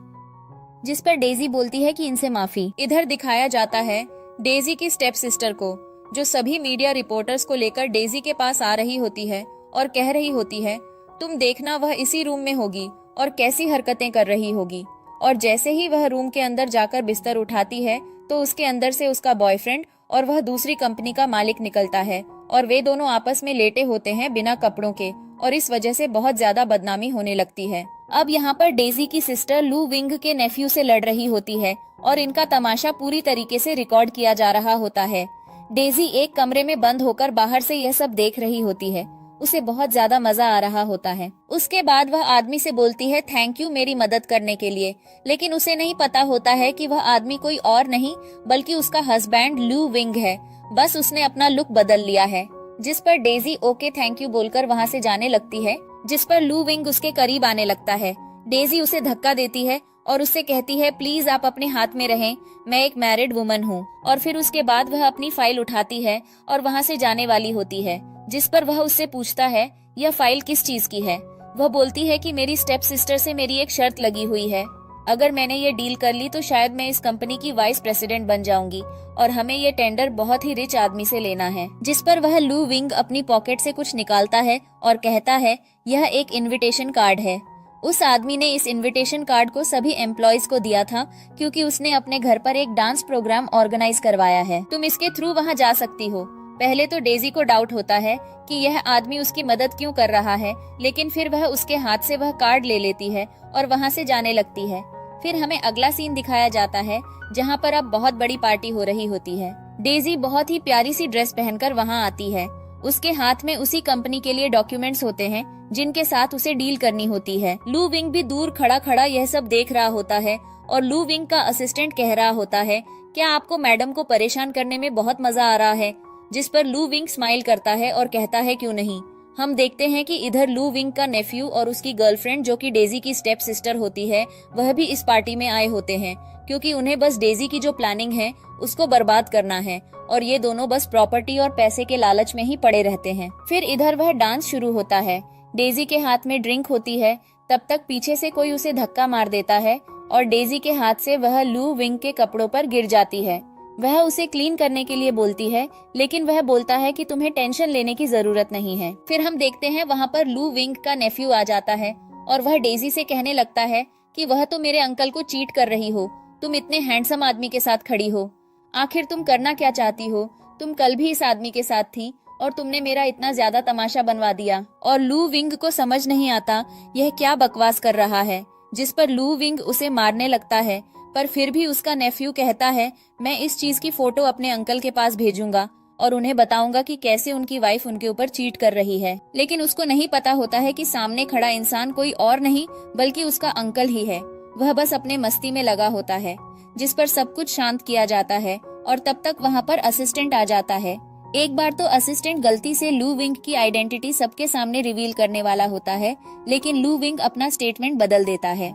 जिस पर डेजी बोलती है कि इनसे माफी। इधर दिखाया जाता है डेजी की स्टेप सिस्टर को, जो सभी मीडिया रिपोर्टर्स को लेकर डेजी के पास आ रही होती है और कह रही होती है तुम देखना वह इसी रूम में होगी और कैसी हरकतें कर रही होगी। और जैसे ही वह रूम के अंदर जाकर बिस्तर उठाती है तो उसके अंदर से उसका बॉयफ्रेंड और वह दूसरी कंपनी का मालिक निकलता है और वे दोनों आपस में लेटे होते हैं बिना कपड़ों के और इस वजह से बहुत ज्यादा बदनामी होने लगती है। अब यहाँ पर डेजी की सिस्टर लू विंग के नेफ्यू से लड़ रही होती है और इनका तमाशा पूरी तरीके से रिकॉर्ड किया जा रहा होता है। डेजी एक कमरे में बंद होकर बाहर से यह सब देख रही होती है। उसे बहुत ज्यादा मजा आ रहा होता है। उसके बाद वह आदमी से बोलती है थैंक यू मेरी मदद करने के लिए, लेकिन उसे नहीं पता होता है कि वह आदमी कोई और नहीं बल्कि उसका हस्बैंड लू विंग है। बस उसने अपना लुक बदल लिया है। जिस पर डेजी ओके थैंक यू बोलकर वहाँ से जाने लगती है, जिस पर लू विंग उसके करीब आने लगता है। डेजी उसे धक्का देती है और उससे कहती है प्लीज आप अपने हाथ में रहें, मैं एक मैरिड वुमन हूँ। और फिर उसके बाद वह अपनी फाइल उठाती है और वहाँ से जाने वाली होती है, जिस पर वह उससे पूछता है यह फाइल किस चीज की है। वह बोलती है कि मेरी स्टेप सिस्टर से मेरी एक शर्त लगी हुई है, अगर मैंने ये डील कर ली तो शायद मैं इस कंपनी की वाइस प्रेसिडेंट बन जाऊंगी और हमें ये टेंडर बहुत ही रिच आदमी से लेना है। जिस पर वह लू विंग अपनी पॉकेट से कुछ निकालता है और कहता है यह एक इनविटेशन कार्ड है। उस आदमी ने इस इनविटेशन कार्ड को सभी एम्प्लॉयज को दिया था क्योंकि उसने अपने घर पर एक डांस प्रोग्राम ऑर्गेनाइज करवाया है। तुम इसके थ्रू वहाँ जा सकती हो। पहले तो डेजी को डाउट होता है कि यह आदमी उसकी मदद क्यों कर रहा है, लेकिन फिर वह उसके हाथ से वह कार्ड ले लेती है और वहाँ से जाने लगती है। फिर हमें अगला सीन दिखाया जाता है जहाँ पर अब बहुत बड़ी पार्टी हो रही होती है। डेजी बहुत ही प्यारी सी ड्रेस पहनकर वहाँ आती है। उसके हाथ में उसी कंपनी के लिए डॉक्यूमेंट्स होते हैं जिनके साथ उसे डील करनी होती है। लू विंग भी दूर खड़ा खड़ा यह सब देख रहा होता है और लू विंग का असिस्टेंट कह रहा होता है, क्या आपको मैडम को परेशान करने में बहुत मजा आ रहा है? जिस पर लू विंग स्माइल करता है और कहता है, क्यों नहीं। हम देखते हैं कि इधर लू विंग का नेफ्यू और उसकी गर्लफ्रेंड जो कि डेजी की स्टेप सिस्टर होती है, वह भी इस पार्टी में आए होते हैं क्योंकि उन्हें बस डेजी की जो प्लानिंग है उसको बर्बाद करना है और ये दोनों बस प्रॉपर्टी और पैसे के लालच में ही पड़े रहते हैं। फिर इधर वह डांस शुरू होता है। डेजी के हाथ में ड्रिंक होती है। तब तक पीछे से कोई उसे धक्का मार देता है और डेजी के हाथ से वह लू विंग के कपड़ों पर गिर जाती है। वह उसे क्लीन करने के लिए बोलती है, लेकिन वह बोलता है कि तुम्हें टेंशन लेने की जरूरत नहीं है। फिर हम देखते हैं वहाँ पर लू विंग का नेफ्यू आ जाता है और वह डेजी से कहने लगता है कि वह तो मेरे अंकल को चीट कर रही हो, तुम इतने हैंडसम आदमी के साथ खड़ी हो, आखिर तुम करना क्या चाहती हो? तुम कल भी इस आदमी के साथ थी और तुमने मेरा इतना ज्यादा तमाशा बनवा दिया। और लू विंग को समझ नहीं आता यह क्या बकवास कर रहा है, जिस पर लू विंग उसे मारने लगता है। पर फिर भी उसका नेफ्यू कहता है, मैं इस चीज की फोटो अपने अंकल के पास भेजूंगा और उन्हें बताऊंगा कि कैसे उनकी वाइफ उनके ऊपर चीट कर रही है। लेकिन उसको नहीं पता होता है कि सामने खड़ा इंसान कोई और नहीं बल्कि उसका अंकल ही है। वह बस अपने मस्ती में लगा होता है, जिस पर सब कुछ शांत किया जाता है और तब तक वहाँ पर असिस्टेंट आ जाता है। एक बार तो असिस्टेंट गलती से लू विंग की आइडेंटिटी सबके सामने रिवील करने वाला होता है, लेकिन लू विंग अपना स्टेटमेंट बदल देता है।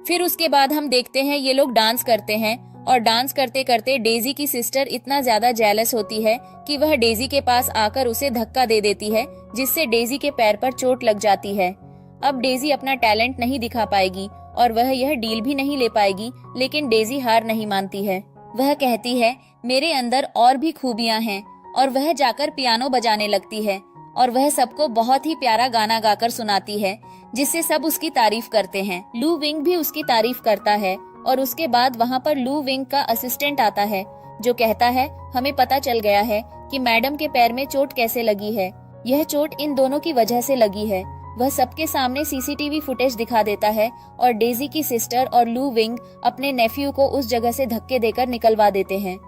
फिर उसके बाद हम देखते हैं ये लोग डांस करते हैं और डांस करते करते डेजी की सिस्टर इतना ज्यादा जेलस होती है कि वह डेजी के पास आकर उसे धक्का दे देती है, जिससे डेजी के पैर पर चोट लग जाती है। अब डेजी अपना टैलेंट नहीं दिखा पाएगी और वह यह डील भी नहीं ले पाएगी, लेकिन डेजी हार नहीं मानती है। वह कहती है, मेरे अंदर और भी खूबियां हैं, और वह जाकर पियानो बजाने लगती है और वह सबको बहुत ही प्यारा गाना गाकर सुनाती है, जिससे सब उसकी तारीफ करते हैं। लू विंग भी उसकी तारीफ करता है और उसके बाद वहाँ पर लू विंग का असिस्टेंट आता है जो कहता है, हमें पता चल गया है कि मैडम के पैर में चोट कैसे लगी है। यह चोट इन दोनों की वजह से लगी है। वह सबके सामने सीसीटीवी फुटेज दिखा देता है और डेजी की सिस्टर और लू विंग अपने नेफ्यू को उस जगह से धक्के देकर निकलवा देते हैं।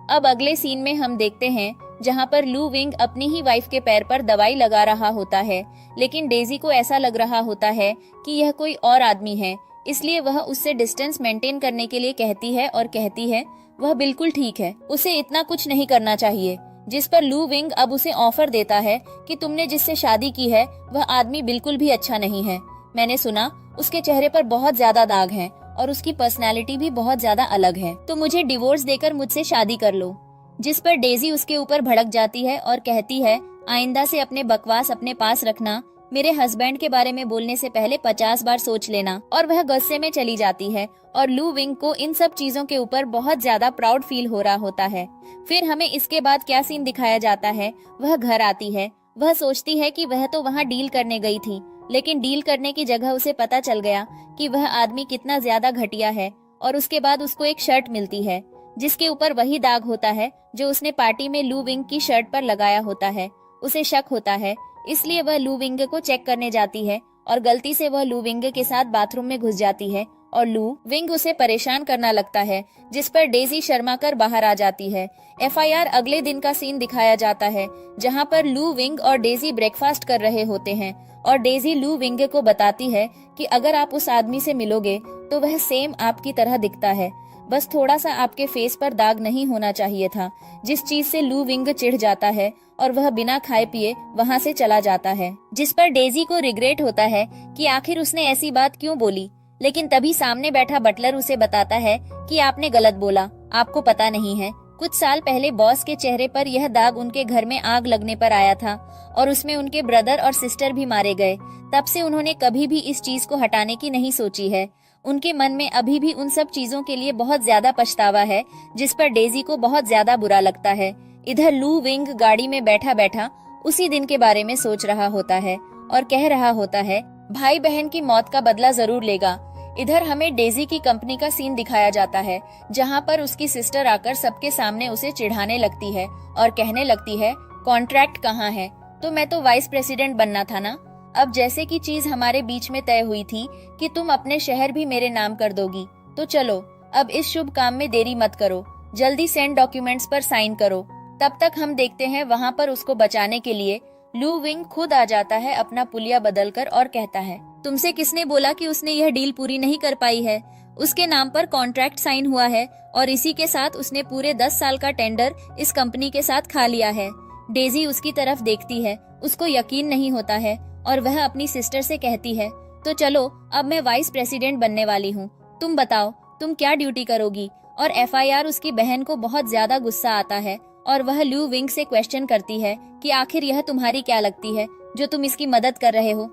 अब अगले सीन में हम देखते हैं जहां पर लू विंग अपनी ही वाइफ के पैर पर दवाई लगा रहा होता है, लेकिन डेजी को ऐसा लग रहा होता है कि यह कोई और आदमी है, इसलिए वह उससे डिस्टेंस मेंटेन करने के लिए कहती है और कहती है वह बिल्कुल ठीक है, उसे इतना कुछ नहीं करना चाहिए। जिस पर लू विंग अब उसे ऑफर देता है कि तुमने जिससे शादी की है वह आदमी बिल्कुल भी अच्छा नहीं है। मैंने सुना उसके चेहरे पर बहुत ज्यादा दाग हैं और उसकी पर्सनैलिटी भी बहुत ज्यादा अलग है, तो मुझे डिवोर्स देकर मुझसे शादी कर लो। जिस पर डेजी उसके ऊपर भड़क जाती है और कहती है, आइंदा से अपने बकवास अपने पास रखना, मेरे हस्बैंड के बारे में बोलने से पहले 50 बार सोच लेना। और वह गुस्से में चली जाती है और लू विंग को इन सब चीजों के ऊपर बहुत ज्यादा प्राउड फील हो रहा होता है। फिर हमें इसके बाद क्या सीन दिखाया जाता है, वह घर आती है। वह सोचती है कि वह तो वहाँ डील करने गई थी, लेकिन डील करने की जगह उसे पता चल गया कि वह आदमी कितना ज्यादा घटिया है। और उसके बाद उसको एक शर्ट मिलती है जिसके ऊपर वही दाग होता है जो उसने पार्टी में लू विंग की शर्ट पर लगाया होता है। उसे शक होता है, इसलिए वह लू विंग को चेक करने जाती है और गलती से वह लू विंग के साथ बाथरूम में घुस जाती है और लू विंग उसे परेशान करना लगता है, जिस पर डेजी शर्मा कर बाहर आ जाती है। एफआईआर अगले दिन का सीन दिखाया जाता है जहां पर लू विंग और डेजी ब्रेकफास्ट कर रहे होते हैं और डेजी लू विंग को बताती है कि अगर आप उस आदमी से मिलोगे तो वह सेम आपकी तरह दिखता है, बस थोड़ा सा आपके फेस पर दाग नहीं होना चाहिए था। जिस चीज से लू विंग चिढ़ जाता है और वह बिना खाए पिए वहाँ से चला जाता है, जिस पर डेजी को रिग्रेट होता है कि आखिर उसने ऐसी बात क्यों बोली। लेकिन तभी सामने बैठा बटलर उसे बताता है कि आपने गलत बोला, आपको पता नहीं है कुछ साल पहले बॉस के चेहरे पर यह दाग उनके घर में आग लगने पर आया था और उसमें उनके ब्रदर और सिस्टर भी मारे गए। तब से उन्होंने कभी भी इस चीज को हटाने की नहीं सोची है। उनके मन में अभी भी उन सब चीजों के लिए बहुत ज्यादा पछतावा है, जिस पर डेजी को बहुत ज्यादा बुरा लगता है। इधर लू विंग गाड़ी में बैठा बैठा उसी दिन के बारे में सोच रहा होता है और कह रहा होता है, भाई बहन की मौत का बदला जरूर लेगा। इधर हमें डेजी की कंपनी का सीन दिखाया जाता है, जहाँ पर उसकी सिस्टर आकर सबके सामने उसे चिढ़ाने लगती है और कहने लगती है कॉन्ट्रैक्ट कहाँ है, तो मैं तो वाइस प्रेसिडेंट बनना था ना। अब जैसे कि चीज हमारे बीच में तय हुई थी कि तुम अपने शहर भी मेरे नाम कर दोगी, तो चलो अब इस शुभ काम में देरी मत करो, जल्दी सेंड डॉक्यूमेंट्स पर साइन करो। तब तक हम देखते हैं वहाँ पर उसको बचाने के लिए लू विंग खुद आ जाता है अपना पुलिया बदलकर और कहता है तुमसे किसने बोला कि उसने यह डील पूरी नहीं कर पाई है। उसके नाम पर कॉन्ट्रैक्ट साइन हुआ है और इसी के साथ उसने पूरे 10 साल का टेंडर इस कंपनी के साथ खा लिया है। डेजी उसकी तरफ देखती है, उसको यकीन नहीं होता है और वह अपनी सिस्टर से कहती है तो चलो अब मैं वाइस प्रेसिडेंट बनने वाली हूँ, तुम बताओ तुम क्या ड्यूटी करोगी। और FIR उसकी बहन को बहुत ज्यादा गुस्सा आता है और वह लू विंग से क्वेश्चन करती है कि आखिर यह तुम्हारी क्या लगती है जो तुम इसकी मदद कर रहे हो।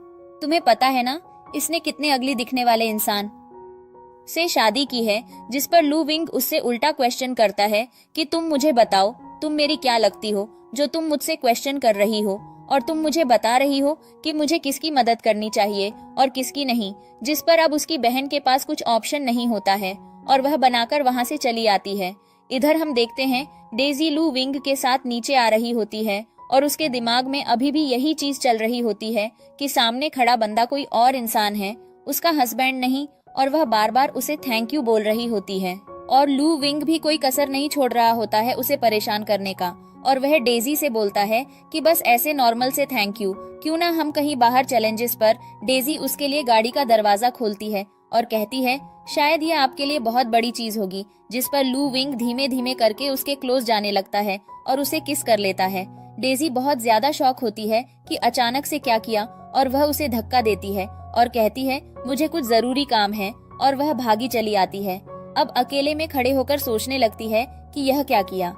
तुम्हें पता है ना इसने कितने अगली दिखने वाले इंसान से शादी की है। जिस पर लू विंग उससे उल्टा क्वेश्चन करता है कि तुम मुझे बताओ तुम मेरी क्या लगती हो जो तुम मुझसे क्वेश्चन कर रही हो, और तुम मुझे बता रही हो कि मुझे किसकी मदद करनी चाहिए और किसकी नहीं। जिस पर अब उसकी बहन के पास कुछ ऑप्शन नहीं होता है और वह बनाकर वहां से चली आती है। इधर हम देखते हैं डेजी लू विंग के साथ नीचे आ रही होती है और उसके दिमाग में अभी भी यही चीज चल रही होती है कि सामने खड़ा बंदा कोई और इंसान है, उसका हस्बैंड नहीं, और वह बार बार उसे थैंक यू बोल रही होती है। और लू विंग भी कोई कसर नहीं छोड़ रहा होता है उसे परेशान करने का, और वह डेजी से बोलता है कि बस ऐसे नॉर्मल से थैंक यू, क्यों ना हम कहीं बाहर चैलेंजेस पर। डेजी उसके लिए गाड़ी का दरवाजा खोलती है और कहती है शायद ये आपके लिए बहुत बड़ी चीज होगी। जिस पर लू विंग धीमे धीमे करके उसके क्लोज जाने लगता है और उसे किस कर लेता है। डेजी बहुत ज्यादा शॉक होती है कि अचानक से क्या किया, और वह उसे धक्का देती है और कहती है मुझे कुछ जरूरी काम है, और वह भागी चली आती है। अब अकेले में खड़े होकर सोचने लगती है कि यह क्या किया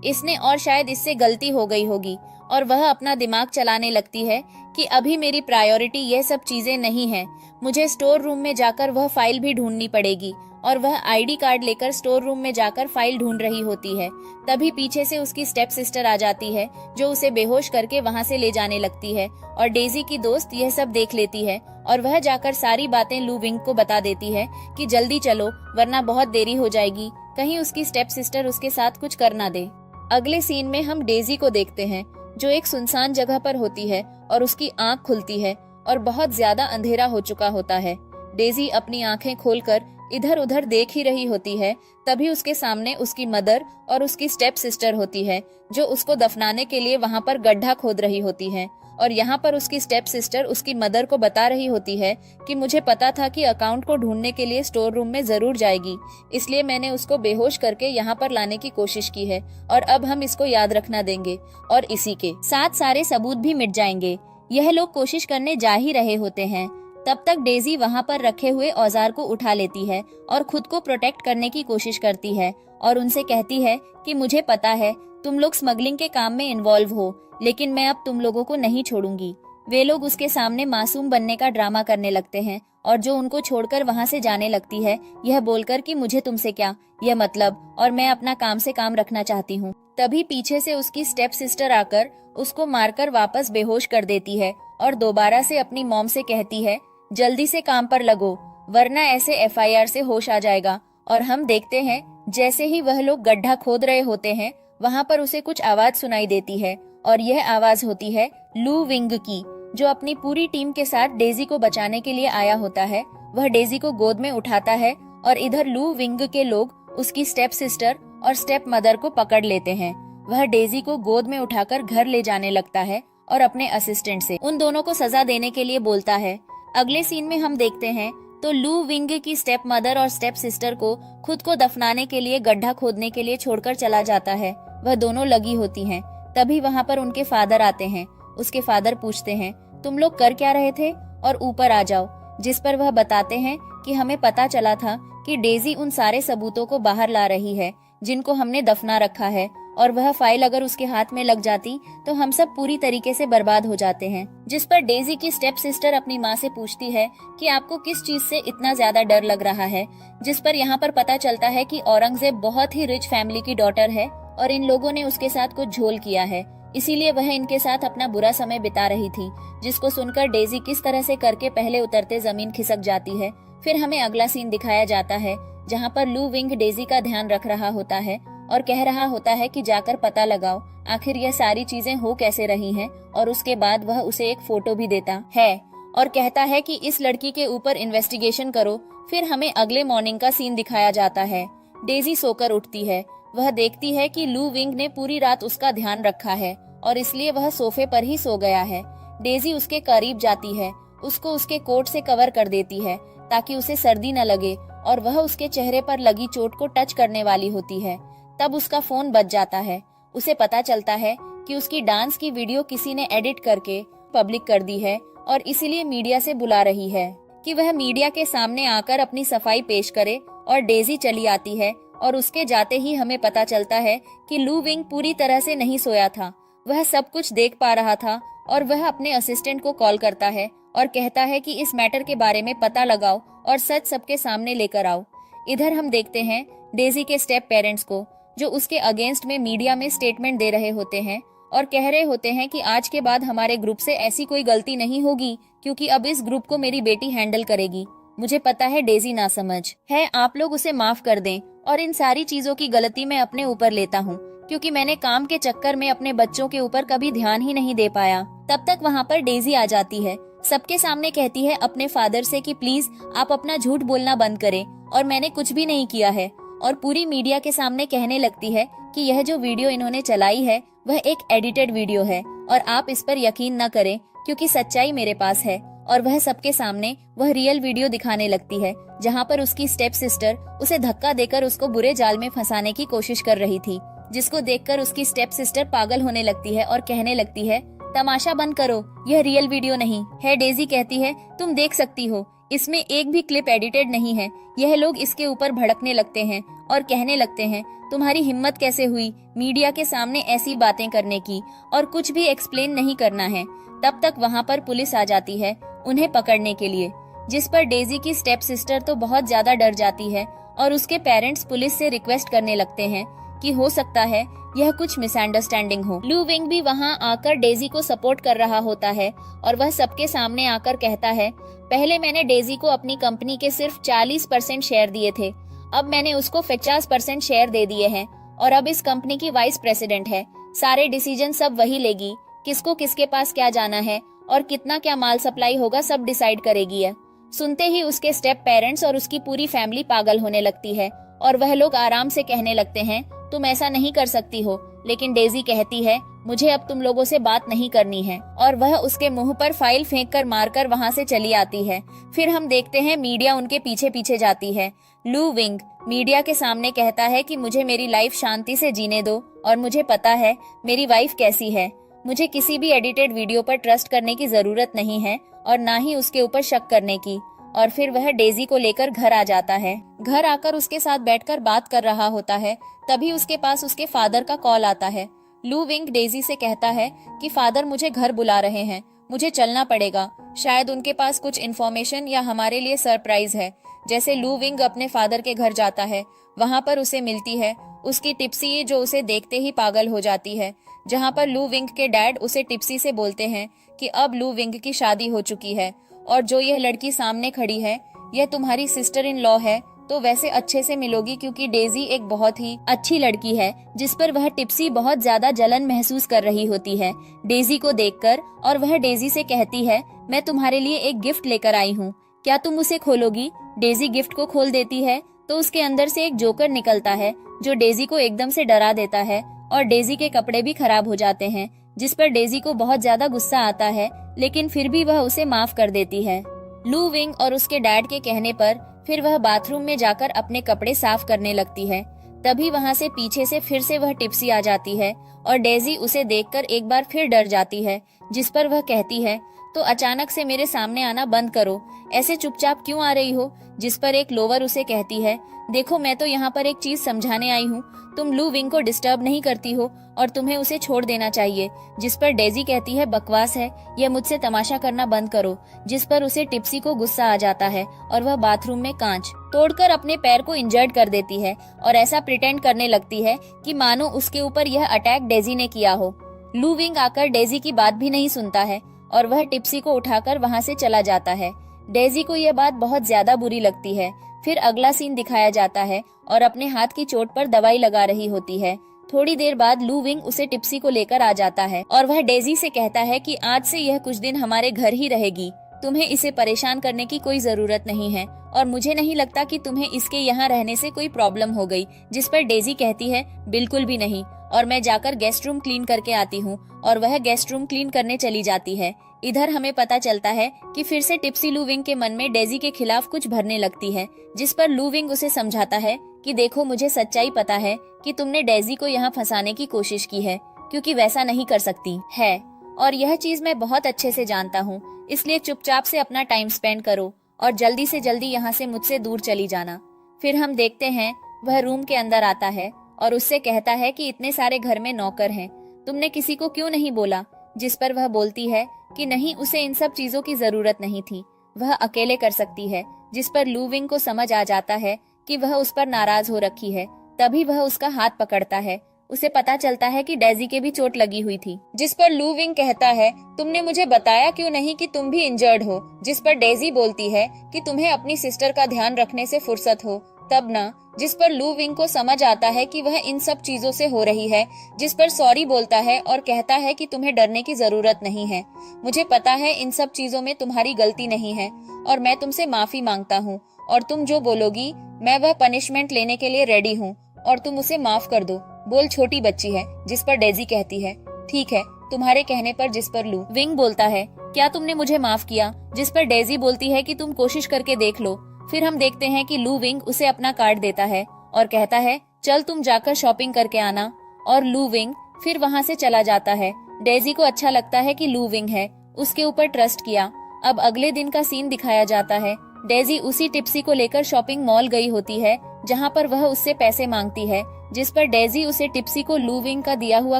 इसने, और शायद इससे गलती हो गई होगी। और वह अपना दिमाग चलाने लगती है कि अभी मेरी प्रायोरिटी यह सब चीजें नहीं है, मुझे स्टोर रूम में जाकर वह फाइल भी ढूंढनी पड़ेगी। और वह ID कार्ड लेकर स्टोर रूम में जाकर फाइल ढूंढ रही होती है। तभी पीछे से उसकी स्टेप सिस्टर आ जाती है जो उसे बेहोश करके वहां से ले जाने लगती है। और डेजी की दोस्त यह सब देख लेती है और वह जाकर सारी बातें लू विंग को बता देती है कि जल्दी चलो वरना बहुत देरी हो जाएगी, कहीं उसकी स्टेप सिस्टर उसके साथ कुछ कर ना दे। अगले सीन में हम डेजी को देखते हैं जो एक सुनसान जगह पर होती है और उसकी आंख खुलती है और बहुत ज्यादा अंधेरा हो चुका होता है। डेजी अपनी आंखें खोलकर इधर उधर देख ही रही होती है, तभी उसके सामने उसकी मदर और उसकी स्टेप सिस्टर होती है जो उसको दफनाने के लिए वहां पर गड्ढा खोद रही होती है। और यहाँ पर उसकी स्टेप सिस्टर उसकी मदर को बता रही होती है कि मुझे पता था कि अकाउंट को ढूंढने के लिए स्टोर रूम में जरूर जाएगी, इसलिए मैंने उसको बेहोश करके यहाँ पर लाने की कोशिश की है, और अब हम इसको याद रखना देंगे और इसी के साथ सारे सबूत भी मिट जाएंगे। यह लोग कोशिश करने जा ही रहे होते हैं, तब तक डेजी वहाँ पर रखे हुए औजार को उठा लेती है और खुद को प्रोटेक्ट करने की कोशिश करती है और उनसे कहती है कि मुझे पता है तुम लोग स्मगलिंग के काम में इन्वॉल्व हो, लेकिन मैं अब तुम लोगों को नहीं छोड़ूंगी। वे लोग उसके सामने मासूम बनने का ड्रामा करने लगते हैं और जो उनको छोड़कर वहाँ से जाने लगती है यह बोलकर कि मुझे तुमसे क्या, यह मतलब, और मैं अपना काम से काम रखना चाहती हूँ। तभी पीछे से उसकी स्टेप सिस्टर आकर उसको मारकर वापस बेहोश कर देती है और दोबारा से अपनी मॉम से कहती है जल्दी से काम पर लगो वरना ऐसे FIR से होश आ जाएगा। और हम देखते हैं जैसे ही वह लोग गड्ढा खोद रहे होते हैं वहाँ पर उसे कुछ आवाज सुनाई देती है और यह आवाज होती है लू विंग की, जो अपनी पूरी टीम के साथ डेजी को बचाने के लिए आया होता है। वह डेजी को गोद में उठाता है और इधर लू विंग के लोग उसकी स्टेप सिस्टर और स्टेप मदर को पकड़ लेते हैं। वह डेजी को गोद में उठाकर घर ले जाने लगता है और अपने असिस्टेंट से उन दोनों को सजा देने के लिए बोलता है। अगले सीन में हम देखते हैं तो लू विंग की स्टेप मदर और स्टेप सिस्टर को खुद को दफनाने के लिए गड्ढा खोदने के लिए छोड़कर चला जाता है। वह दोनों लगी होती हैं। तभी वहाँ पर उनके फादर आते हैं। उसके फादर पूछते हैं तुम लोग कर क्या रहे थे और ऊपर आ जाओ। जिस पर वह बताते हैं कि हमें पता चला था कि डेजी उन सारे सबूतों को बाहर ला रही है जिनको हमने दफना रखा है, और वह फाइल अगर उसके हाथ में लग जाती तो हम सब पूरी तरीके से बर्बाद हो जाते हैं। जिस पर डेजी की स्टेप सिस्टर अपनी माँ से पूछती है कि आपको किस चीज से इतना ज्यादा डर लग रहा है। जिस पर यहाँ पर पता चलता है कि औरंगजेब बहुत ही रिच फैमिली की डॉटर है और इन लोगों ने उसके साथ कुछ झोल किया है। इसीलिए वह इनके साथ अपना बुरा समय बिता रही थी, जिसको सुनकर डेजी किस तरह से करके पहले उतरते जमीन खिसक जाती है। फिर हमें अगला सीन दिखाया जाता है जहाँ पर लू विंग डेजी का ध्यान रख रहा होता है और कह रहा होता है कि जाकर पता लगाओ आखिर यह सारी चीजें हो कैसे रही हैं, और उसके बाद वह उसे एक फोटो भी देता है और कहता है कि इस लड़की के ऊपर इन्वेस्टिगेशन करो। फिर हमें अगले मॉर्निंग का सीन दिखाया जाता है। डेजी सोकर उठती है। वह देखती है कि लू विंग ने पूरी रात उसका ध्यान रखा है और इसलिए वह सोफे पर ही सो गया है। डेजी उसके करीब जाती है, उसको उसके कोट से कवर कर देती है ताकि उसे सर्दी न लगे, और वह उसके चेहरे पर लगी चोट को टच करने वाली होती है। तब उसका फोन बज जाता है। उसे पता चलता है कि उसकी डांस की वीडियो किसी ने एडिट करके पब्लिक कर दी है और इसीलिए मीडिया से बुला रही है कि वह मीडिया के सामने आकर अपनी सफाई पेश करे। और डेजी चली आती है और उसके जाते ही हमें पता चलता है कि लू विंग पूरी तरह से नहीं सोया था, वह सब कुछ देख पा रहा था और वह अपने असिस्टेंट को कॉल करता है और कहता है कि इस मैटर के बारे में पता लगाओ और सच सबके सामने लेकर आओ। इधर हम देखते हैं डेजी के स्टेप पेरेंट्स को, जो उसके अगेंस्ट में मीडिया में स्टेटमेंट दे रहे होते हैं और कह रहे होते हैं कि आज के बाद हमारे ग्रुप से ऐसी कोई गलती नहीं होगी, क्योंकि अब इस ग्रुप को मेरी बेटी हैंडल करेगी। मुझे पता है डेजी ना समझ है, आप लोग उसे माफ कर दें, और इन सारी चीजों की गलती मैं अपने ऊपर लेता हूँ, क्योंकि मैंने काम के चक्कर में अपने बच्चों के ऊपर कभी ध्यान ही नहीं दे पाया। तब तक वहाँ पर डेजी आ जाती है, सबके सामने कहती है अपने फादर से कि प्लीज आप अपना झूठ बोलना बंद करें और मैंने कुछ भी नहीं किया है, और पूरी मीडिया के सामने कहने लगती है कि यह जो वीडियो इन्होंने चलाई है वह एक एडिटेड वीडियो है और आप इस पर यकीन न करें, क्योंकि सच्चाई मेरे पास है। और वह सबके सामने वह रियल वीडियो दिखाने लगती है जहाँ पर उसकी स्टेप सिस्टर उसे धक्का देकर उसको बुरे जाल में फंसाने की कोशिश कर रही थी, जिसको देखकर उसकी स्टेप सिस्टर पागल होने लगती है और कहने लगती है तमाशा बंद करो, यह रियल वीडियो नहीं है। डेजी कहती है तुम देख सकती हो, इसमें एक भी क्लिप एडिटेड नहीं है। यह लोग इसके ऊपर भड़कने लगते हैं और कहने लगते हैं तुम्हारी हिम्मत कैसे हुई मीडिया के सामने ऐसी बातें करने की, और कुछ भी एक्सप्लेन नहीं करना है। तब तक वहाँ पर पुलिस आ जाती है उन्हें पकड़ने के लिए, जिस पर डेजी की स्टेप सिस्टर तो बहुत ज्यादा डर जाती है और उसके पेरेंट्स पुलिस से रिक्वेस्ट करने लगते हैं कि हो सकता है यह कुछ मिसअंडरस्टैंडिंग हो। लू विंग भी वहाँ आकर डेजी को सपोर्ट कर रहा होता है और वह सबके सामने आकर कहता है पहले मैंने डेजी को अपनी कंपनी के सिर्फ 40% शेयर दिए थे, अब मैंने उसको 50% शेयर दे दिए हैं और अब इस कंपनी की वाइस प्रेसिडेंट है। सारे डिसीजन सब वही लेगी, किसको किसके पास क्या जाना है और कितना क्या माल सप्लाई होगा सब डिसाइड करेगी है। सुनते ही उसके स्टेप पेरेंट्स और उसकी पूरी फैमिली पागल होने लगती है और वह लोग आराम से कहने लगते हैं तुम ऐसा नहीं कर सकती हो, लेकिन डेजी कहती है मुझे अब तुम लोगों से बात नहीं करनी है, और वह उसके मुंह पर फाइल फेंक कर मारकर वहाँ से चली आती है। फिर हम देखते हैं मीडिया उनके पीछे पीछे जाती है। लू विंग मीडिया के सामने कहता है कि मुझे मेरी लाइफ शांति से जीने दो और मुझे पता है मेरी वाइफ कैसी है, मुझे किसी भी एडिटेड वीडियो पर ट्रस्ट करने की जरूरत नहीं है और ना ही उसके ऊपर शक करने की। और फिर वह डेजी को लेकर घर आ जाता है। घर आकर उसके साथ बैठकर बात कर रहा होता है, तभी उसके पास उसके फादर का कॉल आता है। लू विंग डेजी से कहता है कि फादर मुझे घर बुला रहे हैं, मुझे चलना पड़ेगा, शायद उनके पास कुछ इन्फॉर्मेशन या हमारे लिए सरप्राइज है। जैसे लू विंग अपने फादर के घर जाता है, वहाँ पर उसे मिलती है उसकी टिप्सी, जो उसे देखते ही पागल हो जाती है। जहाँ पर लू विंग के डैड उसे टिप्सी से बोलते हैं कि अब लू विंग की शादी हो चुकी है और जो यह लड़की सामने खड़ी है यह तुम्हारी सिस्टर इन लॉ है, तो वैसे अच्छे से मिलोगी क्योंकि डेजी एक बहुत ही अच्छी लड़की है। जिस पर वह टिप्सी बहुत ज्यादा जलन महसूस कर रही होती है डेजी को देखकर, और वह डेजी से कहती है मैं तुम्हारे लिए एक गिफ्ट लेकर आई हूँ, क्या तुम उसे खोलोगी। डेजी गिफ्ट को खोल देती है तो उसके अंदर से एक जोकर निकलता है जो डेजी को एकदम से डरा देता है और डेजी के कपड़े भी खराब हो जाते हैं, जिस पर डेजी को बहुत ज्यादा गुस्सा आता है, लेकिन फिर भी वह उसे माफ कर देती है। लू विंग और उसके डैड के कहने पर फिर वह बाथरूम में जाकर अपने कपड़े साफ करने लगती है। तभी वहाँ से पीछे से फिर से वह टिप्सी आ जाती है और डेजी उसे देखकर एक बार फिर डर जाती है, जिस पर वह कहती है तो अचानक से मेरे सामने आना बंद करो, ऐसे चुपचाप क्यों आ रही हो। जिस पर एक लोवर उसे कहती है देखो मैं तो यहाँ पर एक चीज समझाने आई हूँ, तुम लू विंग को डिस्टर्ब नहीं करती हो और तुम्हें उसे छोड़ देना चाहिए। जिस पर डेजी कहती है बकवास है, यह मुझसे तमाशा करना बंद करो। जिस पर उसे टिप्सी को गुस्सा आ जाता है और वह बाथरूम में कांच तोड़कर अपने पैर को इंजर्ड कर देती है और ऐसा प्रिटेंड करने लगती है कि मानो उसके ऊपर यह अटैक डेजी ने किया हो। लू विंग आकर डेजी की बात भी नहीं सुनता है और वह टिप्सी को उठाकर वहाँ से चला जाता है। डेजी को यह बात बहुत ज्यादा बुरी लगती है। फिर अगला सीन दिखाया जाता है और अपने हाथ की चोट पर दवाई लगा रही होती है। थोड़ी देर बाद लू विंग उसे टिप्सी को लेकर आ जाता है और वह डेजी से कहता है कि आज से यह कुछ दिन हमारे घर ही रहेगी। तुम्हें इसे परेशान करने की कोई जरूरत नहीं है और मुझे नहीं लगता कि तुम्हें इसके यहाँ रहने से कोई प्रॉब्लम हो गई। जिस पर डेजी कहती है बिल्कुल भी नहीं, और मैं जाकर गेस्ट रूम क्लीन करके आती हूँ। और वह गेस्ट रूम क्लीन करने चली जाती है। इधर हमें पता चलता है कि फिर से टिप्सी लू विंग के मन में डेजी के खिलाफ कुछ भरने लगती है, जिस पर लू विंग उसे समझाता है कि देखो, मुझे सच्चाई पता है कि तुमने डेजी को यहाँ फंसाने की कोशिश की है, क्योंकि वैसा नहीं कर सकती है और यह चीज मैं बहुत अच्छे से जानता हूँ। इसलिए चुपचाप से अपना टाइम स्पेंड करो और जल्दी से जल्दी यहाँ से मुझसे दूर चली जाना। फिर हम देखते हैं वह रूम के अंदर आता है और उससे कहता है कि इतने सारे घर में नौकर हैं, तुमने किसी को क्यों नहीं बोला? जिस पर वह बोलती है कि नहीं, उसे इन सब चीजों की जरूरत नहीं थी, वह अकेले कर सकती है। जिस पर लू विंग को समझ आ जाता है कि वह उस पर नाराज हो रखी है। तभी वह उसका हाथ पकड़ता है। उसे पता चलता है कि डेजी के भी चोट लगी हुई थी। जिस पर लू विंग कहता है तुमने मुझे बताया क्यों नहीं कि तुम भी इंजर्ड हो? जिस पर डेजी बोलती है कि तुम्हें अपनी सिस्टर का ध्यान रखने से फुर्सत हो तब ना। जिस पर लू विंग को समझ आता है कि वह इन सब चीजों से हो रही है। जिस पर सॉरी बोलता है और कहता है कि तुम्हें डरने की जरूरत नहीं है, मुझे पता है इन सब चीजों में तुम्हारी गलती नहीं है और मैं तुमसे माफी मांगता हूँ और तुम जो बोलोगी मैं वह पनिशमेंट लेने के लिए रेडी हूँ और तुम उसे माफ कर दो। बोल, छोटी बच्ची है। जिस पर डेजी कहती है ठीक है, तुम्हारे कहने पर। जिस पर लू विंग बोलता है क्या तुमने मुझे माफ किया? जिस पर डेजी बोलती है कि तुम कोशिश करके देख लो। फिर हम देखते हैं कि लू विंग उसे अपना कार्ड देता है और कहता है चल तुम जाकर शॉपिंग करके आना। और लू विंग फिर वहाँ से चला जाता है। डेजी को अच्छा लगता है कि लू विंग है उसके ऊपर ट्रस्ट किया। अब अगले दिन का सीन दिखाया जाता है। डेजी उसी टिप्सी को लेकर शॉपिंग मॉल गई होती है जहाँ पर वह उससे पैसे मांगती है। जिस पर डेजी उसे टिप्सी को लू विंग का दिया हुआ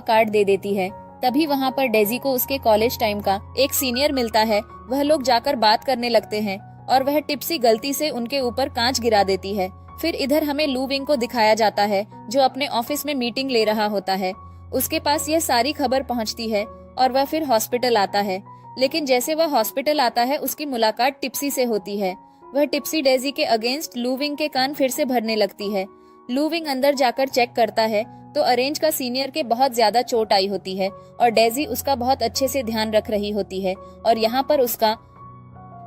कार्ड दे देती है। तभी वहाँ पर डेजी को उसके कॉलेज टाइम का एक सीनियर मिलता है। वह लोग जाकर बात करने लगते हैं और वह टिप्सी गलती से उनके ऊपर कांच गिरा देती है। फिर इधर हमें लू विंग को दिखाया जाता है जो अपने ऑफिस में मीटिंग ले रहा होता है। उसके पास यह सारी खबर पहुंचती है और वह फिर हॉस्पिटल आता है। लेकिन जैसे वह हॉस्पिटल आता है उसकी मुलाकात टिप्सी से होती है। वह टिप्सी डेजी के अगेंस्ट लू विंग के कान फिर से भरने लगती है। लू विंग अंदर जाकर चेक करता है तो अरेंज का सीनियर के बहुत ज्यादा चोट आई होती है और डेजी उसका बहुत अच्छे से ध्यान रख रही होती है और यहाँ पर उसका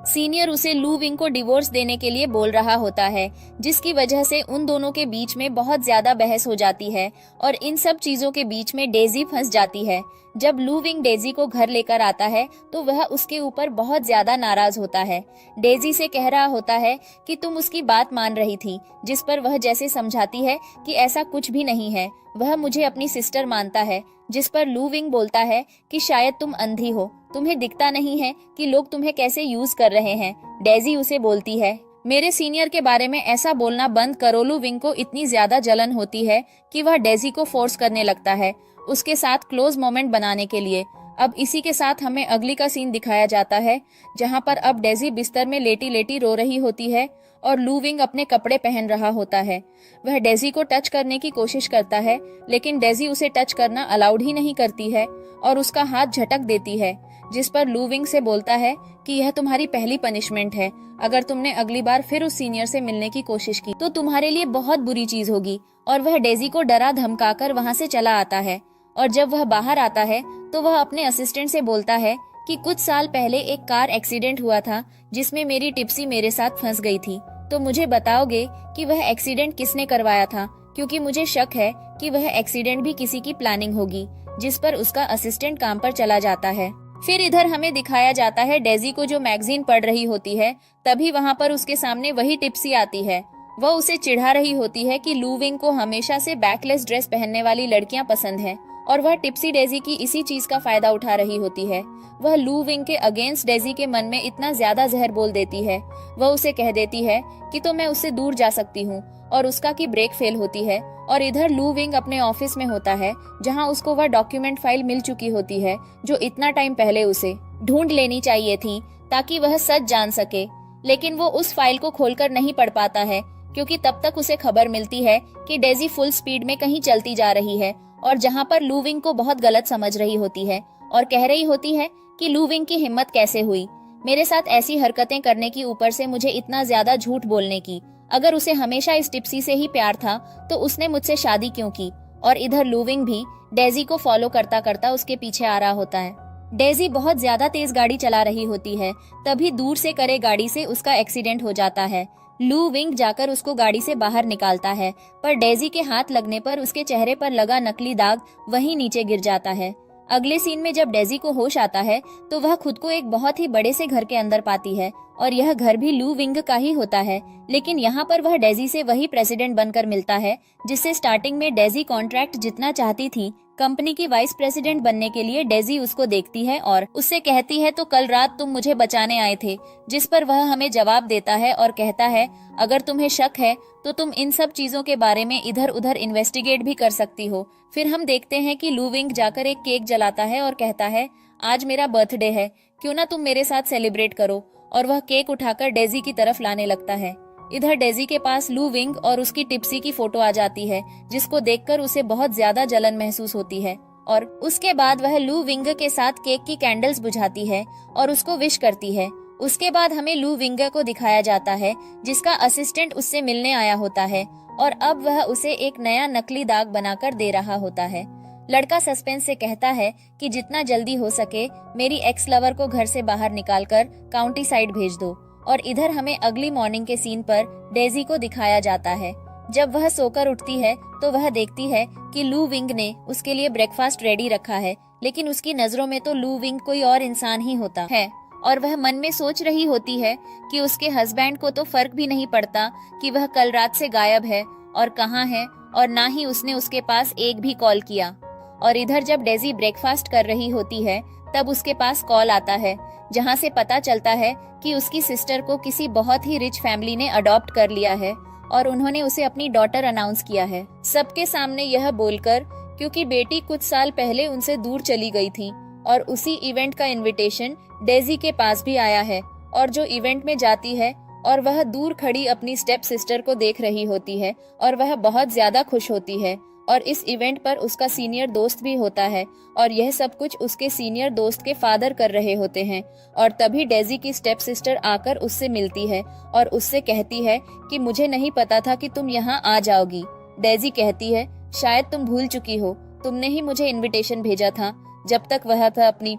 सीनियर उसे लू विंग को डिवोर्स देने के लिए बोल रहा होता है, जिसकी वजह से उन दोनों के बीच में बहुत ज्यादा बहस हो जाती है और इन सब चीजों के बीच में डेजी फंस जाती है। जब लू विंग डेजी को घर लेकर आता है तो वह उसके ऊपर बहुत ज्यादा नाराज होता है। डेजी से कह रहा होता है कि तुम उसकी बात मान रही थी। जिस पर वह जैसे समझाती है कि ऐसा कुछ भी नहीं है, वह मुझे अपनी सिस्टर मानता है। जिस पर लू विंग बोलता है कि शायद तुम अंधी हो, तुम्हें दिखता नहीं है कि लोग तुम्हें कैसे यूज कर रहे हैं। डेजी उसे बोलती है मेरे सीनियर के बारे में ऐसा बोलना बंद करो। लू विंग को इतनी ज्यादा जलन होती है कि वह डेजी को फोर्स करने लगता है उसके साथ क्लोज मोमेंट बनाने के लिए। अब इसी के साथ हमें अगली का सीन दिखाया जाता है जहाँ पर अब डेजी बिस्तर में लेटी लेटी रो रही होती है और लू विंग अपने कपड़े पहन रहा होता है। वह डेजी को टच करने की कोशिश करता है लेकिन डेजी उसे टच करना अलाउड ही नहीं करती है और उसका हाथ झटक देती है। जिस पर लू विंग से बोलता है कि यह तुम्हारी पहली पनिशमेंट है। अगर तुमने अगली बार फिर उस सीनियर से मिलने की कोशिश की तो तुम्हारे लिए बहुत बुरी चीज होगी। और वह डेजी को डरा धमकाकर वहाँ से चला आता है। और जब वह बाहर आता है तो वह अपने असिस्टेंट से बोलता है कि कुछ साल पहले एक कार एक्सीडेंट हुआ था जिसमें मेरी टिप्सी मेरे साथ फंस गई थी। तो मुझे बताओगे कि वह एक्सीडेंट किसने करवाया था, क्योंकि मुझे शक है कि वह एक्सीडेंट भी किसी की प्लानिंग होगी। जिस पर उसका असिस्टेंट काम पर चला जाता है। फिर इधर हमें दिखाया जाता है डेजी को जो मैगजीन पढ़ रही होती है। तभी वहाँ पर उसके सामने वही टिप्सी आती है। वह उसे चिढ़ा रही होती है कि लू विंग को हमेशा से बैकलेस ड्रेस पहनने वाली लड़कियां पसंद हैं और वह टिप्सी डेजी की इसी चीज का फायदा उठा रही होती है। वह लू विंग के अगेंस्ट डेजी के मन में इतना ज्यादा जहर बोल देती है। वह उसे कह देती है कि तो मैं उससे दूर जा सकती हूँ और उसका की ब्रेक फेल होती है। और इधर लू विंग अपने ऑफिस में होता है जहाँ उसको वह डॉक्यूमेंट फाइल मिल चुकी होती है जो इतना टाइम पहले उसे ढूंढ लेनी चाहिए थी ताकि वह सच जान सके। लेकिन वो उस फाइल को खोलकर नहीं पढ़ पाता है क्योंकि तब तक उसे खबर मिलती है कि डेजी फुल स्पीड में कहीं चलती जा रही है और जहाँ पर लू विंग को बहुत गलत समझ रही होती है और कह रही होती है कि लू विंग की हिम्मत कैसे हुई मेरे साथ ऐसी हरकतें करने की, ऊपर से मुझे इतना ज्यादा झूठ बोलने की। अगर उसे हमेशा इस टिप्सी से ही प्यार था तो उसने मुझसे शादी क्यों की। और इधर लू विंग भी डेजी को फॉलो करता करता उसके पीछे आ रहा होता है। डेजी बहुत ज्यादा तेज गाड़ी चला रही होती है, तभी दूर से करे गाड़ी से उसका एक्सीडेंट हो जाता है। लू विंग जाकर उसको गाड़ी से बाहर निकालता है, पर डेजी के हाथ लगने पर उसके चेहरे पर लगा नकली दाग वहीं नीचे गिर जाता है। अगले सीन में जब डेजी को होश आता है तो वह खुद को एक बहुत ही बड़े से घर के अंदर पाती है और यह घर भी लू विंग का ही होता है। लेकिन यहाँ पर वह डेजी से वही प्रेसिडेंट बनकर मिलता है जिससे स्टार्टिंग में डेजी कॉन्ट्रैक्ट जितना चाहती थी। कंपनी की वाइस प्रेसिडेंट बनने के लिए डेजी उसको देखती है और उससे कहती है तो कल रात तुम मुझे बचाने आए थे, जिस पर वह हमें जवाब देता है और कहता है अगर तुम्हें शक है तो तुम इन सब चीजों के बारे में इधर उधर इन्वेस्टिगेट भी कर सकती हो। फिर हम देखते हैं कि लू विंग जाकर एक केक जलाता है और कहता है आज मेरा बर्थडे है, क्यों ना तुम मेरे साथ सेलिब्रेट करो, और वह केक उठाकर डेजी की तरफ लाने लगता है। इधर डेजी के पास लू विंग और उसकी टिप्सी की फोटो आ जाती है, जिसको देखकर उसे बहुत ज्यादा जलन महसूस होती है और उसके बाद वह लू विंग के साथ केक की कैंडल्स बुझाती है और उसको विश करती है। उसके बाद हमें लू विंग को दिखाया जाता है जिसका असिस्टेंट उससे मिलने आया होता है और अब वह उसे एक नया नकली दाग बनाकर दे रहा होता है। लड़का सस्पेंस से कहता है कि जितना जल्दी हो सके मेरी एक्स लवर को घर से बाहर निकालकर काउंटी साइड भेज दो। और इधर हमें अगली मॉर्निंग के सीन पर डेजी को दिखाया जाता है। जब वह सोकर उठती है तो वह देखती है कि लू विंग ने उसके लिए ब्रेकफास्ट रेडी रखा है, लेकिन उसकी नजरों में तो लू विंग कोई और इंसान ही होता है और वह मन में सोच रही होती है कि उसके हस्बैंड को तो फर्क भी नहीं पड़ता कि वह कल रात से गायब है और कहाँ है, और ना ही उसने उसके पास एक भी कॉल किया। और इधर जब डेजी ब्रेकफास्ट कर रही होती है तब उसके पास कॉल आता है जहाँ से पता चलता है कि उसकी सिस्टर को किसी बहुत ही रिच फैमिली ने अडॉप्ट कर लिया है और उन्होंने उसे अपनी डॉटर अनाउंस किया है सबके सामने, यह बोलकर क्योंकि बेटी कुछ साल पहले उनसे दूर चली गई थी। और उसी इवेंट का इनविटेशन डेजी के पास भी आया है और जो इवेंट में जाती है और वह दूर खड़ी अपनी स्टेप सिस्टर को देख रही होती है और वह बहुत ज्यादा खुश होती है। और इस इवेंट पर उसका सीनियर दोस्त भी होता है और यह सब कुछ उसके सीनियर दोस्त के फादर कर रहे होते हैं। और तभी डेजी की स्टेप सिस्टर आकर उससे मिलती है और उससे कहती है कि मुझे नहीं पता था कि तुम यहाँ आ जाओगी। डेजी कहती है शायद तुम भूल चुकी हो, तुमने ही मुझे इनविटेशन भेजा था। जब तक वह था अपनी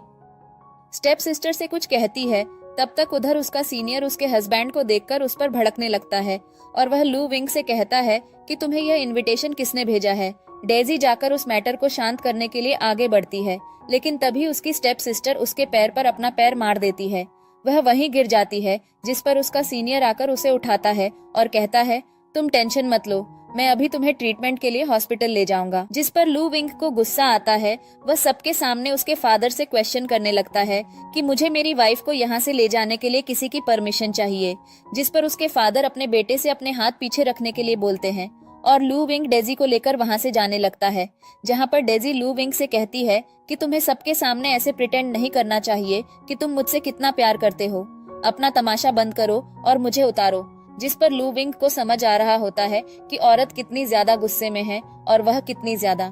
स्टेप सिस्टर से कुछ कहती है तब तक उधर उसका सीनियर उसके हस्बैंड को देखकर उस पर भड़कने लगता है और वह लू विंग से कहता है कि तुम्हें यह इनविटेशन किसने भेजा है। डेजी जाकर उस मैटर को शांत करने के लिए आगे बढ़ती है, लेकिन तभी उसकी स्टेप सिस्टर उसके पैर पर अपना पैर मार देती है। वह वहीं गिर जाती है, जिस पर उसका सीनियर आकर उसे उठाता है और कहता है तुम टेंशन मत लो, मैं अभी तुम्हें ट्रीटमेंट के लिए हॉस्पिटल ले जाऊंगा। जिस पर लू विंग को गुस्सा आता है, वह सबके सामने उसके फादर से क्वेश्चन करने लगता है कि मुझे मेरी वाइफ को यहाँ से ले जाने के लिए किसी की परमिशन चाहिए। जिस पर उसके फादर अपने बेटे से अपने हाथ पीछे रखने के लिए बोलते हैं और लू विंग डेजी को लेकर वहाँ से जाने लगता है, जहाँ पर डेजी लू विंग से कहती है कि तुम्हें सबके सामने ऐसे प्रिटेंड नहीं करना चाहिए कि तुम मुझसे कितना प्यार करते हो। अपना तमाशा बंद करो और मुझे उतारो। जिस पर लू विंग को समझ आ रहा होता है कि औरत कितनी ज्यादा गुस्से में है और वह कितनी ज्यादा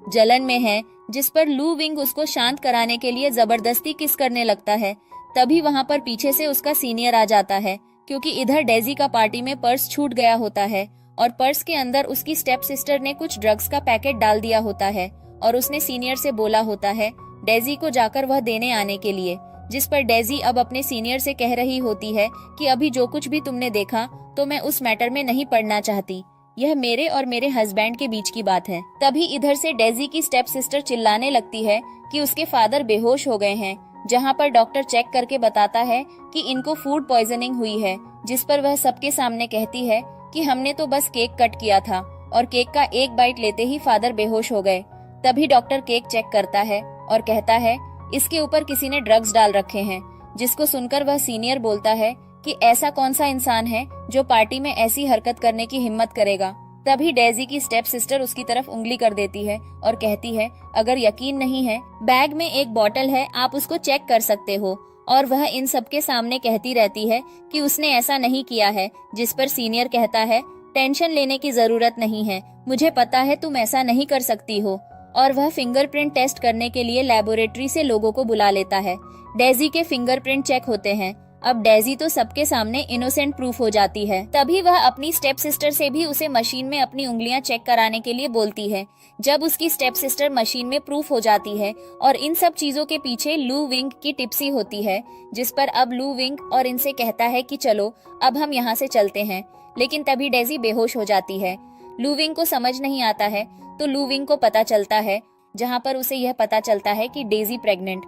जलन में है। जिस पर लू विंग उसको शांत कराने के लिए जबरदस्ती किस करने लगता है। तभी वहाँ पर पीछे से उसका सीनियर आ जाता है, क्योंकि इधर डेजी का पार्टी में पर्स छूट गया होता है और पर्स के अंदर उसकी स्टेप सिस्टर ने कुछ ड्रग्स का पैकेट डाल दिया होता है और उसने सीनियर से बोला होता है डेजी को जाकर वह देने आने के लिए। जिस पर डेजी अब अपने सीनियर से कह रही होती है कि अभी जो कुछ भी तुमने देखा तो मैं उस मैटर में नहीं पड़ना चाहती, यह मेरे और मेरे हस्बैंड के बीच की बात है। तभी इधर से डेजी की स्टेप सिस्टर चिल्लाने लगती है कि उसके फादर बेहोश हो गए हैं, जहां पर डॉक्टर चेक करके बताता है कि इनको फूड पॉइजनिंग हुई है। जिस पर वह सबके सामने कहती है कि हमने तो बस केक कट किया था और केक का एक बाइट लेते ही फादर बेहोश हो गए। तभी डॉक्टर केक चेक करता है और कहता है इसके ऊपर किसी ने ड्रग्स डाल रखे हैं। जिसको सुनकर वह सीनियर बोलता है कि ऐसा कौन सा इंसान है जो पार्टी में ऐसी हरकत करने की हिम्मत करेगा। तभी डेजी की स्टेप सिस्टर उसकी तरफ उंगली कर देती है और कहती है अगर यकीन नहीं है बैग में एक बॉटल है, आप उसको चेक कर सकते हो। और वह इन सबके सामने कहती रहती है कि उसने ऐसा नहीं किया है। जिस पर सीनियर कहता है टेंशन लेने की जरूरत नहीं है, मुझे पता है तुम ऐसा नहीं कर सकती हो। और वह फिंगरप्रिंट टेस्ट करने के लिए लेबोरेटरी से लोगों को बुला लेता है। डेजी के फिंगरप्रिंट चेक होते हैं। अब डेजी तो सबके सामने इनोसेंट प्रूफ हो जाती है। तभी वह अपनी स्टेप सिस्टर से भी उसे मशीन में अपनी उंगलियां चेक कराने के लिए बोलती है। जब उसकी स्टेप सिस्टर मशीन में प्रूफ हो जाती है और इन सब चीजों के पीछे लू विंग की टिप्सी होती है, जिस पर अब लू विंग और इनसे कहता है कि चलो अब हम यहाँ से चलते हैं। लेकिन तभी डेजी बेहोश हो जाती है। लू विंग को समझ नहीं आता है, तो लू विंग को पता चलता है, जहाँ पर उसे यह पता चलता है कि डेजी प्रेग्नेंट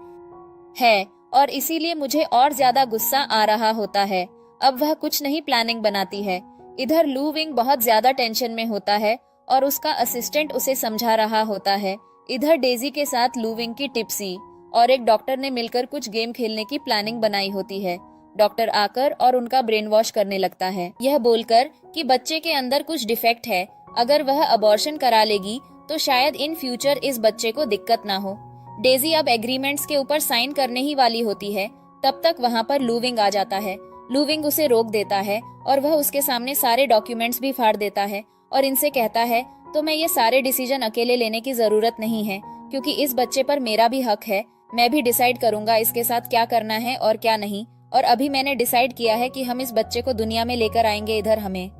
है और इसीलिए मुझे और ज्यादा गुस्सा आ रहा होता है। अब वह कुछ नहीं प्लानिंग बनाती है। इधर लू विंग बहुत ज्यादा टेंशन में होता है और उसका असिस्टेंट उसे समझा रहा होता है। इधर डेजी के साथ लू विंग की टिप्सी और एक डॉक्टर ने मिलकर कुछ गेम खेलने की प्लानिंग बनाई होती है। डॉक्टर आकर और उनका ब्रेन वॉश करने लगता है, यह बोलकर कि बच्चे के अंदर कुछ डिफेक्ट है, अगर वह अबॉर्शन करा लेगी तो शायद इन फ्यूचर इस बच्चे को दिक्कत ना हो। डेजी अब एग्रीमेंट्स के ऊपर साइन करने ही वाली होती है, तब तक वहाँ पर लू विंग आ जाता है। लू विंग उसे रोक देता है और वह उसके सामने सारे डॉक्यूमेंट्स भी फाड़ देता है और इनसे कहता है, तो मैं ये सारे डिसीजन अकेले लेने की जरूरत नहीं है, क्योंकि इस बच्चे पर मेरा भी हक है। मैं भी डिसाइड करूंगा इसके साथ क्या करना है और क्या नहीं, और अभी मैंने डिसाइड किया है कि हम इस बच्चे को दुनिया में लेकर आएंगे। इधर हमें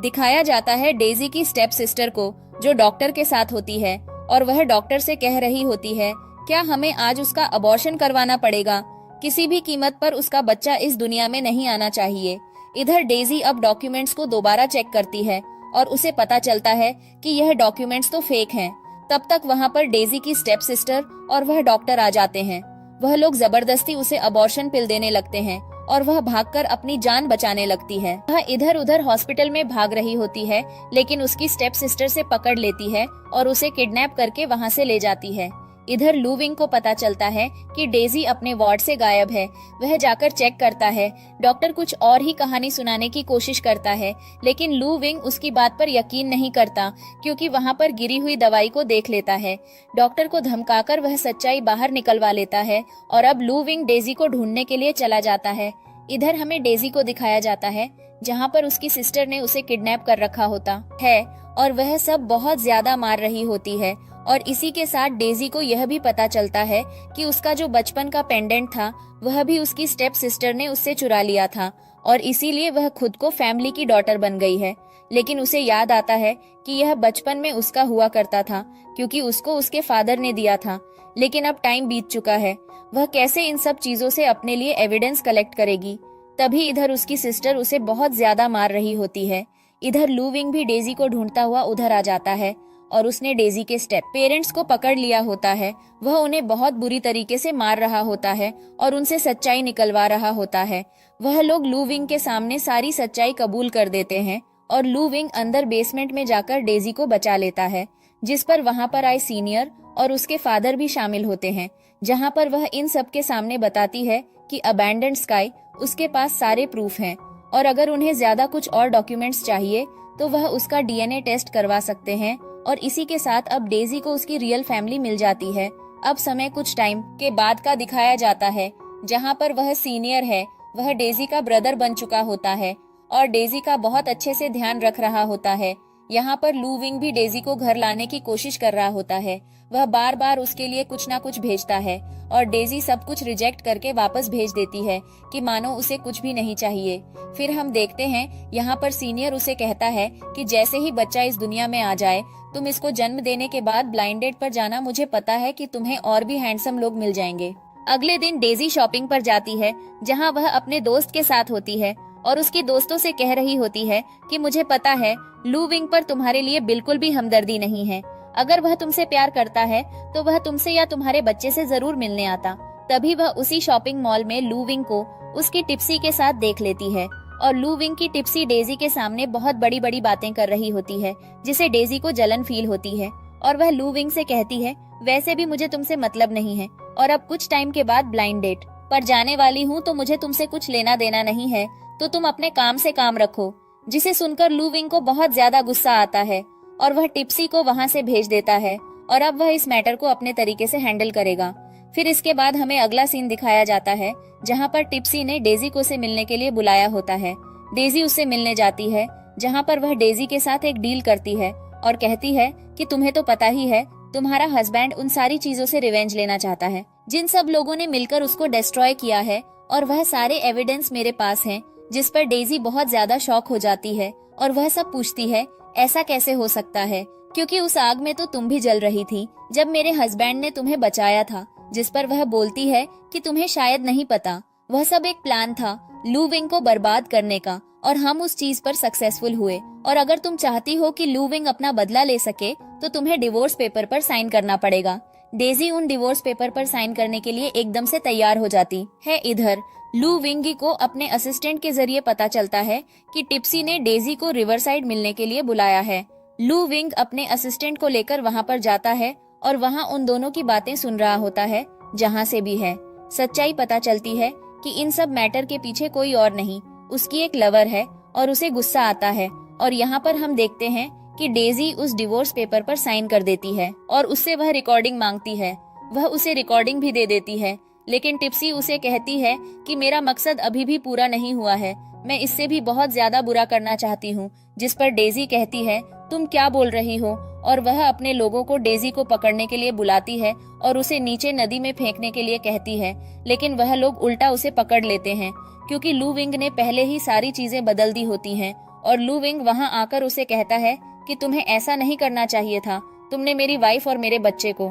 दिखाया जाता है डेजी की स्टेप सिस्टर को, जो डॉक्टर के साथ होती है और वह डॉक्टर से कह रही होती है, क्या हमें आज उसका अबॉर्शन करवाना पड़ेगा, किसी भी कीमत पर उसका बच्चा इस दुनिया में नहीं आना चाहिए। इधर डेजी अब डॉक्यूमेंट्स को दोबारा चेक करती है और उसे पता चलता है कि यह डॉक्यूमेंट्स तो फेक हैं। तब तक वहाँ पर डेजी की स्टेप सिस्टर और वह डॉक्टर आ जाते हैं। वह लोग जबरदस्ती उसे अबॉर्शन पिल देने लगते हैं और वह भागकर अपनी जान बचाने लगती है। वह इधर उधर हॉस्पिटल में भाग रही होती है, लेकिन उसकी स्टेप सिस्टर से पकड़ लेती है और उसे किडनैप करके वहाँ से ले जाती है। इधर लू विंग को पता चलता है कि डेजी अपने वार्ड से गायब है। वह जाकर चेक करता है। डॉक्टर कुछ और ही कहानी सुनाने की कोशिश करता है, लेकिन लू विंग उसकी बात पर यकीन नहीं करता, क्योंकि वहाँ पर गिरी हुई दवाई को देख लेता है। डॉक्टर को धमकाकर वह सच्चाई बाहर निकलवा लेता है और अब लू विंग डेजी को ढूंढने के लिए चला जाता है। इधर हमें डेजी को दिखाया जाता है, जहाँ पर उसकी सिस्टर ने उसे किडनैप कर रखा होता है और वह सब बहुत ज्यादा मार रही होती है। और इसी के साथ डेजी को यह भी पता चलता है कि उसका जो बचपन का पेंडेंट था वह भी उसकी स्टेप सिस्टर ने उससे चुरा लिया था और इसीलिए वह खुद को फैमिली की डॉटर बन गई है। लेकिन उसे याद आता है कि यह बचपन में उसका हुआ करता था, क्योंकि उसको उसके फादर ने दिया था। लेकिन अब टाइम बीत चुका है, वह कैसे इन सब चीजों से अपने लिए एविडेंस कलेक्ट करेगी। तभी इधर उसकी सिस्टर उसे बहुत ज्यादा मार रही होती है। इधर लू विंग भी डेजी को ढूंढता हुआ उधर आ जाता है और उसने डेजी के स्टेप पेरेंट्स को पकड़ लिया होता है। वह उन्हें बहुत बुरी तरीके से मार रहा होता है और उनसे सच्चाई निकलवा रहा होता है। वह लोग लू विंग के सामने सारी सच्चाई कबूल कर देते हैं और लू विंग अंदर बेसमेंट में जाकर डेजी को बचा लेता है, जिस पर वहाँ पर आए सीनियर और उसके फादर भी शामिल होते हैं, जहाँ पर वह इन सब के सामने बताती है कि अबैंडन्ड स्काई उसके पास सारे प्रूफ हैं और अगर उन्हें ज्यादा कुछ और डॉक्यूमेंट्स चाहिए तो वह उसका डीएनए टेस्ट करवा सकते हैं। और इसी के साथ अब डेजी को उसकी रियल फैमिली मिल जाती है। अब समय कुछ टाइम के बाद का दिखाया जाता है, जहाँ पर वह सीनियर है, वह डेजी का ब्रदर बन चुका होता है और डेजी का बहुत अच्छे से ध्यान रख रहा होता है। यहाँ पर लू विंग भी डेजी को घर लाने की कोशिश कर रहा होता है। वह बार बार उसके लिए कुछ ना कुछ भेजता है और डेजी सब कुछ रिजेक्ट करके वापस भेज देती है कि मानो उसे कुछ भी नहीं चाहिए। फिर हम देखते हैं यहाँ पर सीनियर उसे कहता है कि जैसे ही बच्चा इस दुनिया में आ जाए तुम इसको जन्म देने के बाद ब्लाइंड डेट पर जाना, मुझे पता है कि तुम्हें और भी हैंडसम लोग मिल जाएंगे। अगले दिन डेजी शॉपिंग पर जाती है, जहाँ वह अपने दोस्त के साथ होती है और उसकी दोस्तों से कह रही होती है कि मुझे पता है लू विंग पर तुम्हारे लिए बिल्कुल भी हमदर्दी नहीं है। अगर वह तुमसे प्यार करता है तो वह तुमसे या तुम्हारे बच्चे से जरूर मिलने आता। तभी वह उसी शॉपिंग मॉल में लू विंग को उसकी टिप्सी के साथ देख लेती है और लू विंग की टिप्सी डेजी के सामने बहुत बड़ी बड़ी बातें कर रही होती है, जिसे डेजी को जलन फील होती है और वह लू विंग से कहती है, वैसे भी मुझे तुमसे मतलब नहीं है और अब कुछ टाइम के बाद ब्लाइंड डेट पर जाने वाली हूँ, तो मुझे तुमसे कुछ लेना देना नहीं है, तो तुम अपने काम से काम रखो। जिसे सुनकर लू विंग को बहुत ज्यादा गुस्सा आता है और वह टिप्सी को वहाँ से भेज देता है और अब वह इस मैटर को अपने तरीके से हैंडल करेगा। फिर इसके बाद हमें अगला सीन दिखाया जाता है, जहाँ पर टिप्सी ने डेजी को से मिलने के लिए बुलाया होता है। डेजी उससे मिलने जाती है, जहाँ पर वह डेजी के साथ एक डील करती है और कहती है कि तुम्हें तो पता ही है, तुम्हारा हस्बैंड उन सारी चीजों से रिवेंज लेना चाहता है जिन सब लोगों ने मिलकर उसको डिस्ट्रॉय किया है, और वह सारे एविडेंस मेरे पास हैं। जिस पर डेजी बहुत ज्यादा शॉक हो जाती है और वह सब पूछती है ऐसा कैसे हो सकता है, क्योंकि उस आग में तो तुम भी जल रही थी जब मेरे हस्बैंड ने तुम्हें बचाया था। जिस पर वह बोलती है कि तुम्हें शायद नहीं पता, वह सब एक प्लान था लू विंग को बर्बाद करने का, और हम उस चीज पर सक्सेसफुल हुए। और अगर तुम चाहती हो कि लू विंग अपना बदला ले सके तो तुम्हें डिवोर्स पेपर पर साइन करना पड़ेगा। डेजी उन डिवोर्स पेपर पर साइन करने के लिए एकदम से तैयार हो जाती है। इधर लू विंग को अपने असिस्टेंट के जरिए पता चलता है कि टिप्सी ने डेजी को रिवरसाइड मिलने के लिए बुलाया है। लू विंग अपने असिस्टेंट को लेकर वहाँ पर जाता है और वहाँ उन दोनों की बातें सुन रहा होता है। जहाँ से भी है सच्चाई पता चलती है कि इन सब मैटर के पीछे कोई और नहीं, उसकी एक लवर है और उसे गुस्सा आता है। और यहाँ पर हम देखते हैं कि डेजी उस डिवोर्स पेपर पर साइन कर देती है और उससे वह रिकॉर्डिंग मांगती है। वह उसे रिकॉर्डिंग भी दे देती है, लेकिन टिप्सी उसे कहती है कि मेरा मकसद अभी भी पूरा नहीं हुआ है, मैं इससे भी बहुत ज्यादा बुरा करना चाहती हूँ। जिस पर डेजी कहती है तुम क्या बोल रही हो, और वह अपने लोगों को डेजी को पकड़ने के लिए बुलाती है और उसे नीचे नदी में फेंकने के लिए कहती है। लेकिन वह लोग उल्टा उसे पकड़ लेते हैं क्योंकि लू विंग ने पहले ही सारी चीजें बदल दी होती हैं। और लू विंग वहाँ आकर उसे कहता है कि तुम्हें ऐसा नहीं करना चाहिए था, तुमने मेरी वाइफ और मेरे बच्चे को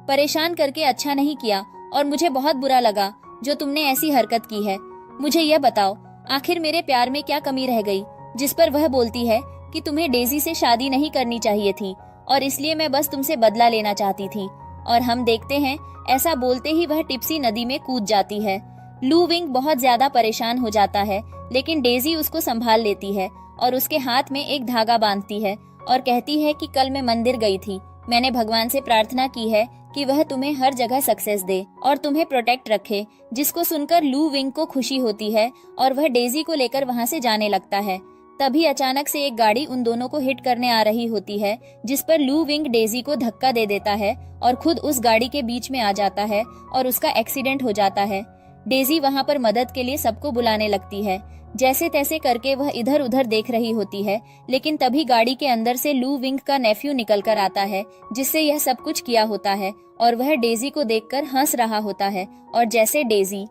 परेशान करके अच्छा नहीं किया और मुझे बहुत बुरा लगा जो तुमने ऐसी हरकत की है। मुझे यह बताओ आखिर मेरे प्यार में क्या कमी रह गई। जिस पर वह बोलती है कि तुम्हें डेजी से शादी नहीं करनी चाहिए थी और इसलिए मैं बस तुमसे बदला लेना चाहती थी। और हम देखते हैं ऐसा बोलते ही वह टिप्सी नदी में कूद जाती है। लू विंग बहुत ज्यादा परेशान हो जाता है, लेकिन डेजी उसको संभाल लेती है और उसके हाथ में एक धागा बांधती है और कहती है कि कल मैं मंदिर गई थी, मैंने भगवान से प्रार्थना की है कि वह तुम्हें हर जगह सक्सेस दे और तुम्हें प्रोटेक्ट रखे। जिसको सुनकर लू विंग को खुशी होती है और वह डेजी को लेकर वहाँ से जाने लगता है। तभी अचानक से एक गाड़ी उन दोनों को हिट करने आ रही होती है, जिस पर लू विंग डेजी को धक्का दे देता है और खुद उस गाड़ी के बीच में आ जाता है और उसका एक्सीडेंट हो जाता है। डेजी वहाँ पर मदद के लिए सबको बुलाने लगती है। जैसे तैसे करके वह इधर उधर देख रही होती है, लेकिन तभी गाड़ी के अंदर से लू विंग का नेफ्यू निकल कर आता है, जिससे यह सब कुछ किया होता है। और वह डेजी को देखकर हंस रहा होता है और जैसे डेजी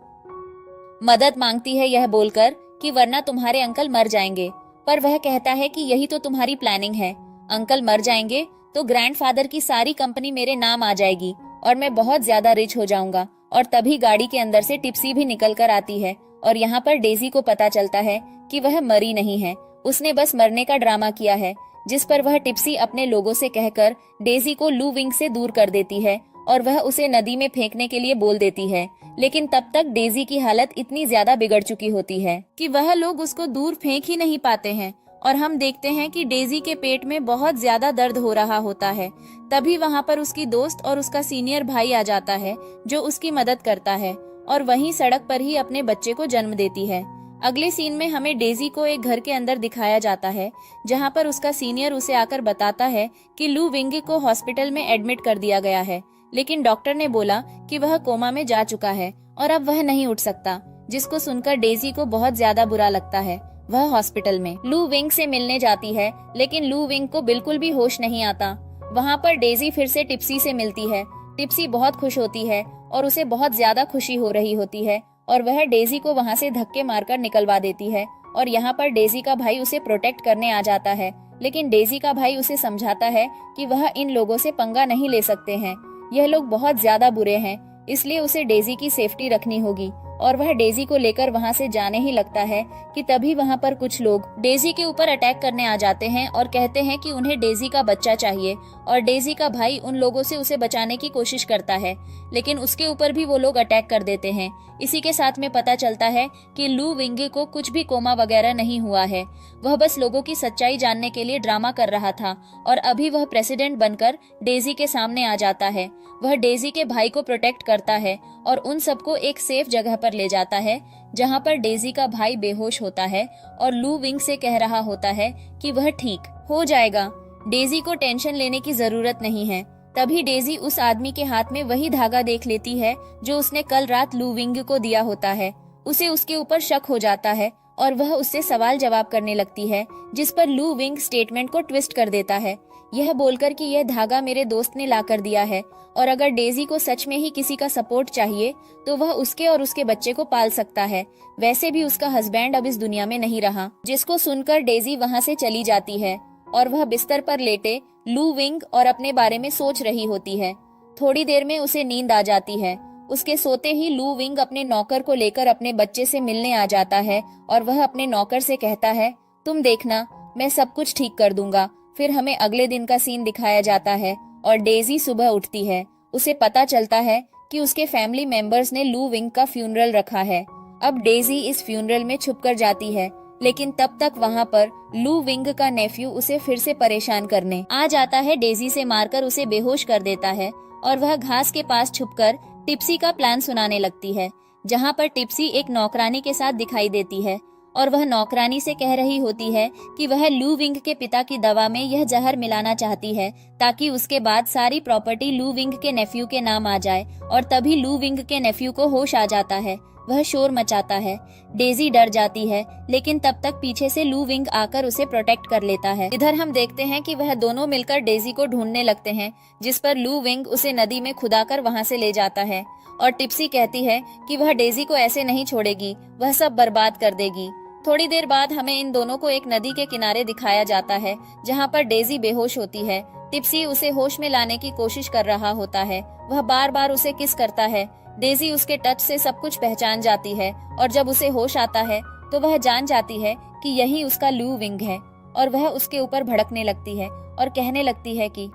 मदद मांगती है यह बोलकर कि वरना तुम्हारे अंकल मर जाएंगे, पर वह कहता है कि यही तो तुम्हारी प्लानिंग है। अंकल मर जाएंगे तो ग्रैंडफादर की सारी कंपनी मेरे नाम आ जाएगी और मैं बहुत ज्यादा रिच हो जाऊंगा। और तभी गाड़ी के अंदर से टिप्सी भी निकल कर आती है और यहाँ पर डेजी को पता चलता है कि वह मरी नहीं है, उसने बस मरने का ड्रामा किया है। जिस पर वह टिप्सी अपने लोगों से कहकर डेजी को लू विंग से दूर कर देती है और वह उसे नदी में फेंकने के लिए बोल देती है। लेकिन तब तक डेजी की हालत इतनी ज्यादा बिगड़ चुकी होती है कि वह लोग उसको दूर फेंक ही नहीं पाते हैं। और हम देखते हैं कि डेजी के पेट में बहुत ज्यादा दर्द हो रहा होता है। तभी वहाँ पर उसकी दोस्त और उसका सीनियर भाई आ जाता है जो उसकी मदद करता है और वहीं सड़क पर ही अपने बच्चे को जन्म देती है। अगले सीन में हमें डेजी को एक घर के अंदर दिखाया जाता है, जहाँ पर उसका सीनियर उसे आकर बताता है कि लू विंग को हॉस्पिटल में एडमिट कर दिया गया है, लेकिन डॉक्टर ने बोला कि वह कोमा में जा चुका है और अब वह नहीं उठ सकता। जिसको सुनकर डेजी को बहुत ज्यादा बुरा लगता है। वह हॉस्पिटल में लू विंग से मिलने जाती है, लेकिन लू विंग को बिल्कुल भी होश नहीं आता। वहाँ पर डेजी फिर से टिप्सी से मिलती है। टिप्सी बहुत खुश होती है और उसे बहुत ज्यादा खुशी हो रही होती है और वह डेजी को वहाँ से धक्के मारकर निकलवा देती है। और यहाँ पर डेजी का भाई उसे प्रोटेक्ट करने आ जाता है, लेकिन डेजी का भाई उसे समझाता है कि वह इन लोगों से पंगा नहीं ले सकते हैं, यह लोग बहुत ज्यादा बुरे हैं, इसलिए उसे डेजी की सेफ्टी रखनी होगी। और वह डेजी को लेकर वहाँ से जाने ही लगता है कि तभी वहाँ पर कुछ लोग डेजी के ऊपर अटैक करने आ जाते हैं और कहते हैं कि उन्हें डेजी का बच्चा चाहिए। और डेजी का भाई उन लोगों से उसे बचाने की कोशिश करता है, लेकिन उसके ऊपर भी वो लोग अटैक कर देते हैं। इसी के साथ में पता चलता है कि लू विंग को कुछ भी कोमा वगैरह नहीं हुआ है, वह बस लोगों की सच्चाई जानने के लिए ड्रामा कर रहा था और अभी वह प्रेसिडेंट बनकर डेजी के सामने आ जाता है। वह डेजी के भाई को प्रोटेक्ट करता है और उन सबको एक सेफ जगह पर ले जाता है, जहाँ पर डेजी का भाई बेहोश होता है और लू विंग से कह रहा होता है कि वह ठीक हो जाएगा, डेजी को टेंशन लेने की जरूरत नहीं है। तभी डेजी उस आदमी के हाथ में वही धागा देख लेती है जो उसने कल रात लू विंग को दिया होता है। उसे उसके ऊपर शक हो जाता है और वह उससे सवाल जवाब करने लगती है, जिस पर लू विंग स्टेटमेंट को ट्विस्ट कर देता है, यह बोलकर कि यह धागा मेरे दोस्त ने ला कर दिया है और अगर डेजी को सच में ही किसी का सपोर्ट चाहिए तो वह उसके और उसके बच्चे को पाल सकता है। वैसे भी उसका हस्बैंड अब इस दुनिया में नहीं रहा। जिसको सुनकर डेजी वहाँ से चली जाती है और वह बिस्तर पर लेटे लू विंग और अपने बारे में सोच रही होती है। थोड़ी देर में उसे नींद आ जाती है। उसके सोते ही लू विंग अपने नौकर को लेकर अपने बच्चे से मिलने आ जाता है और वह अपने नौकर से कहता है, तुम देखना, मैं सब कुछ ठीक कर दूंगा। फिर हमें अगले दिन का सीन दिखाया जाता है और डेजी सुबह उठती है। उसे पता चलता है कि उसके फैमिली मेंबर्स ने लू विंग का फ्यूनरल रखा है। अब डेजी इस फ्यूनरल में छुपकर जाती है, लेकिन तब तक वहाँ पर लू विंग का नेफ्यू उसे फिर से परेशान करने आ जाता है। डेजी से मारकर उसे बेहोश कर देता है और वह घास के पास छुपकर टिप्सी का प्लान सुनाने लगती है, जहाँ पर टिप्सी एक नौकरानी के साथ दिखाई देती है और वह नौकरानी से कह रही होती है कि वह लू विंग के पिता की दवा में यह जहर मिलाना चाहती है ताकि उसके बाद सारी प्रॉपर्टी लू विंग के नेफ्यू के नाम आ जाए और तभी लू विंग के नेफ्यू को होश आ जाता है। वह शोर मचाता है। डेजी डर जाती है, लेकिन तब तक पीछे से लू विंग आकर उसे प्रोटेक्ट कर लेता है। इधर हम देखते हैं कि वह दोनों मिलकर डेजी को ढूंढने लगते हैं, जिस पर लू विंग उसे नदी में खुदाकर वहां से ले जाता है और टिप्सी कहती है कि वह डेजी को ऐसे नहीं छोड़ेगी, वह सब बर्बाद कर देगी। थोड़ी देर बाद हमें इन दोनों को एक नदी के किनारे दिखाया जाता है, जहाँ पर डेजी बेहोश होती है। टिप्सी उसे होश में लाने की कोशिश कर रहा होता है। वह बार बार उसे किस करता है। डेजी उसके टच से सब कुछ पहचान जाती है और जब उसे होश आता है तो वह जान जाती है कि यही उसका लू विंग है और वह उसके ऊपर भड़कने लगती है और कहने लगती है कि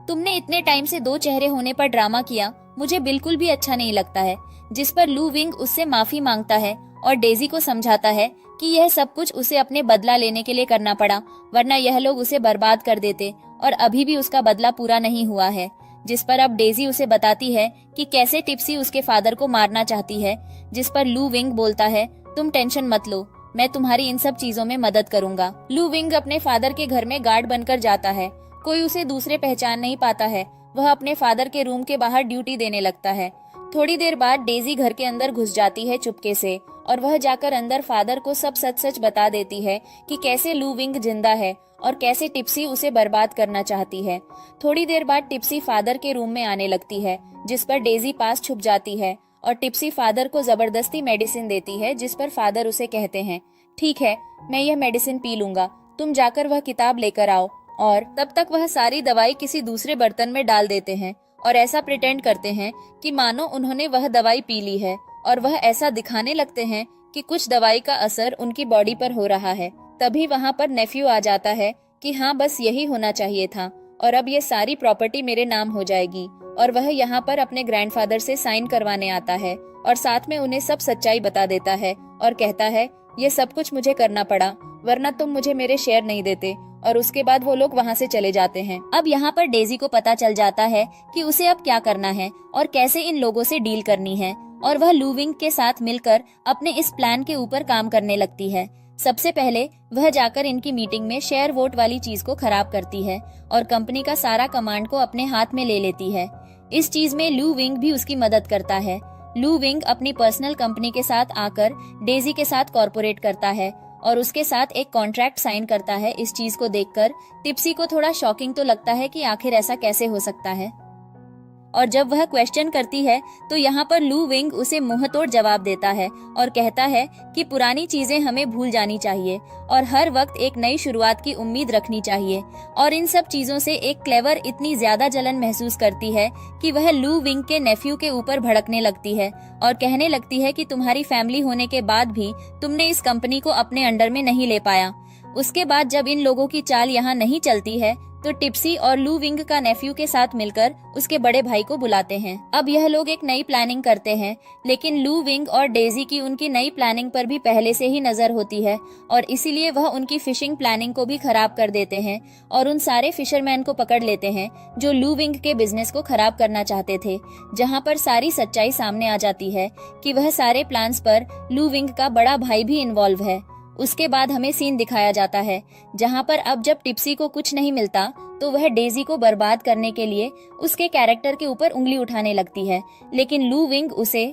तुमने इतने टाइम से दो चेहरे होने पर ड्रामा किया, मुझे बिल्कुल भी अच्छा नहीं लगता है। जिस पर लू विंग उससे माफी मांगता है और डेजी को समझाता है कि यह सब कुछ उसे अपने बदला लेने के लिए करना पड़ा, वरना यह लोग उसे बर्बाद कर देते और अभी भी उसका बदला पूरा नहीं हुआ है। जिस पर अब डेजी उसे बताती है कि कैसे टिप्सी उसके फादर को मारना चाहती है। जिस पर लू विंग बोलता है, तुम टेंशन मत लो, मैं तुम्हारी इन सब चीजों में मदद करूंगा। लू विंग अपने फादर के घर में गार्ड बनकर जाता है। कोई उसे दूसरे पहचान नहीं पाता है। वह अपने फादर के रूम के बाहर ड्यूटी देने लगता है। थोड़ी देर बाद डेजी घर के अंदर घुस जाती है चुपके से और वह जाकर अंदर फादर को सब सच सच बता देती है कि कैसे लू विंग जिंदा है और कैसे टिप्सी उसे बर्बाद करना चाहती है। थोड़ी देर बाद टिप्सी फादर के रूम में आने लगती है, जिस पर डेजी पास छुप जाती है और टिप्सी फादर को जबरदस्ती मेडिसिन देती है। जिस पर फादर उसे कहते हैं, ठीक है, मैं यह मेडिसिन पी लूंगा, तुम जाकर वह किताब लेकर आओ। और तब तक वह सारी दवाई किसी दूसरे बर्तन में डाल देते हैं और ऐसा प्रिटेंड करते हैं कि मानो उन्होंने वह दवाई पी ली है और वह ऐसा दिखाने लगते हैं कि कुछ दवाई का असर उनकी बॉडी पर हो रहा है। तभी वहाँ पर नेफ्यू आ जाता है कि हाँ, बस यही होना चाहिए था और अब ये सारी प्रॉपर्टी मेरे नाम हो जाएगी। और वह यहाँ पर अपने ग्रैंडफादर से साइन करवाने आता है और साथ में उन्हें सब सच्चाई बता देता है और कहता है, ये सब कुछ मुझे करना पड़ा, वरना तुम मुझे मेरे शेयर नहीं देते। और उसके बाद वो लोग वहाँ से चले जाते हैं। अब यहाँ पर डेजी को पता चल जाता है कि उसे अब क्या करना है और कैसे इन लोगों से डील करनी है और वह लू विंग के साथ मिलकर अपने इस प्लान के ऊपर काम करने लगती है। सबसे पहले वह जाकर इनकी मीटिंग में शेयर वोट वाली चीज को खराब करती है और कंपनी का सारा कमांड को अपने हाथ में ले लेती है। इस चीज में लू विंग भी उसकी मदद करता है। लू विंग अपनी पर्सनल कंपनी के साथ आकर डेजी के साथ कॉर्पोरेट करता है और उसके साथ एक कॉन्ट्रैक्ट साइन करता है। इस चीज को देखकर टिप्सी को थोड़ा शॉकिंग तो लगता है कि आखिर ऐसा कैसे हो सकता है, और जब वह क्वेश्चन करती है तो यहाँ पर लू विंग उसे मुंहतोड़ जवाब देता है और कहता है कि पुरानी चीजें हमें भूल जानी चाहिए और हर वक्त एक नई शुरुआत की उम्मीद रखनी चाहिए। और इन सब चीजों से एक क्लेवर इतनी ज्यादा जलन महसूस करती है कि वह लू विंग के नेफ्यू के ऊपर भड़कने लगती है और कहने लगती है कि तुम्हारी फैमिली होने के बाद भी तुमने इस कंपनी को अपने अंडर में नहीं ले पाया। उसके बाद जब इन लोगों की चाल यहाँ नहीं चलती है तो टिप्सी और लू विंग का नेफ्यू के साथ मिलकर उसके बड़े भाई को बुलाते हैं। अब यह लोग एक नई प्लानिंग करते हैं, लेकिन लू विंग और डेजी की उनकी नई प्लानिंग पर भी पहले से ही नजर होती है और इसीलिए वह उनकी फिशिंग प्लानिंग को भी खराब कर देते हैं और उन सारे फिशरमैन को पकड़ लेते हैं जो लू विंग के बिजनेस को खराब करना चाहते थे। जहाँ पर सारी सच्चाई सामने आ जाती है कि वह सारे प्लान्स पर लू विंग का बड़ा भाई भी इन्वॉल्व है। उसके बाद हमें सीन दिखाया जाता है जहाँ पर अब जब टिप्सी को कुछ नहीं मिलता तो वह डेजी को बर्बाद करने के लिए उसके कैरेक्टर के ऊपर उंगली उठाने लगती है, लेकिन लू विंग उसे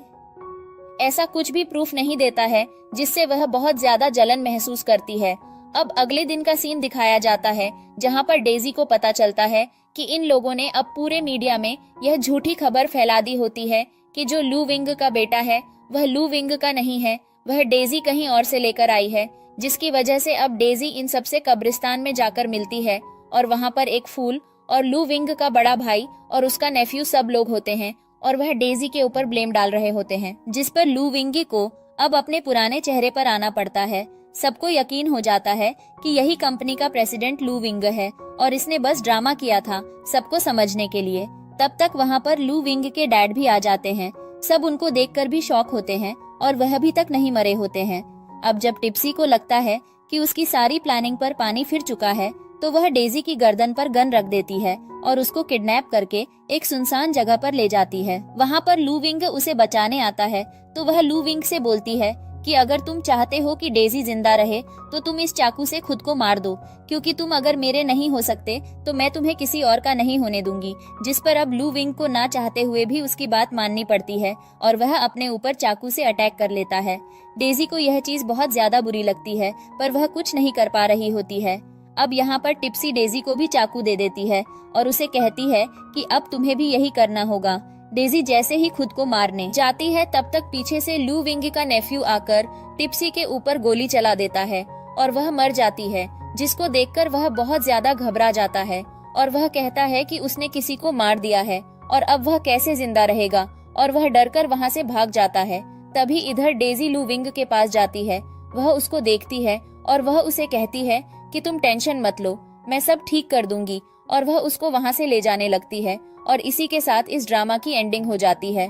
ऐसा कुछ भी प्रूफ नहीं देता है, जिससे वह बहुत ज्यादा जलन महसूस करती है। अब अगले दिन का सीन दिखाया जाता है, जहाँ पर डेजी को पता चलता है कि इन लोगों ने अब पूरे मीडिया में यह झूठी खबर फैला दी होती है कि जो लू विंग का बेटा है वह लू विंग का नहीं है, वह डेजी कहीं और से लेकर आई है, जिसकी वजह से अब डेजी इन सबसे कब्रिस्तान में जाकर मिलती है और वहाँ पर एक फूल और लू विंग का बड़ा भाई और उसका नेफ्यू सब लोग होते हैं और वह डेजी के ऊपर ब्लेम डाल रहे होते हैं, जिस पर लू विंग को अब अपने पुराने चेहरे पर आना पड़ता है। सबको यकीन हो जाता है कि यही कंपनी का प्रेसिडेंट लू विंग है और इसने बस ड्रामा किया था सबको समझने के लिए। तब तक वहाँ पर लू विंग के डैड भी आ जाते हैं। सब उनको देखकर भी शॉक होते हैं और वह अभी तक नहीं मरे होते हैं। अब जब टिप्सी को लगता है कि उसकी सारी प्लानिंग पर पानी फिर चुका है, तो वह डेजी की गर्दन पर गन रख देती है और उसको किडनैप करके एक सुनसान जगह पर ले जाती है। वहाँ पर लू विंग उसे बचाने आता है, तो वह लू विंग से बोलती है कि अगर तुम चाहते हो कि डेजी जिंदा रहे तो तुम इस चाकू से खुद को मार दो, क्योंकि तुम अगर मेरे नहीं हो सकते तो मैं तुम्हें किसी और का नहीं होने दूंगी। जिस पर अब लू विंग को ना चाहते हुए भी उसकी बात माननी पड़ती है और वह अपने ऊपर चाकू से अटैक कर लेता है। डेजी को यह चीज बहुत ज्यादा बुरी लगती है, पर वह कुछ नहीं कर पा रही होती है। अब यहाँ पर टिप्सी डेजी को भी चाकू दे देती है और उसे कहती है कि अब तुम्हें भी यही करना होगा। डेजी जैसे ही खुद को मारने जाती है, तब तक पीछे से लू विंग का नेफ्यू आकर टिप्सी के ऊपर गोली चला देता है और वह मर जाती है, जिसको देखकर वह बहुत ज्यादा घबरा जाता है और वह कहता है कि उसने किसी को मार दिया है और अब वह कैसे जिंदा रहेगा, और वह डरकर वहाँ से भाग जाता है। तभी इधर डेजी लू विंग के पास जाती है, वह उसको देखती है और वह उसे कहती है कि तुम टेंशन मत लो, मैं सब ठीक कर दूंगी, और वह उसको वहाँ से ले जाने लगती है और इसी के साथ इस ड्रामा की एंडिंग हो जाती है।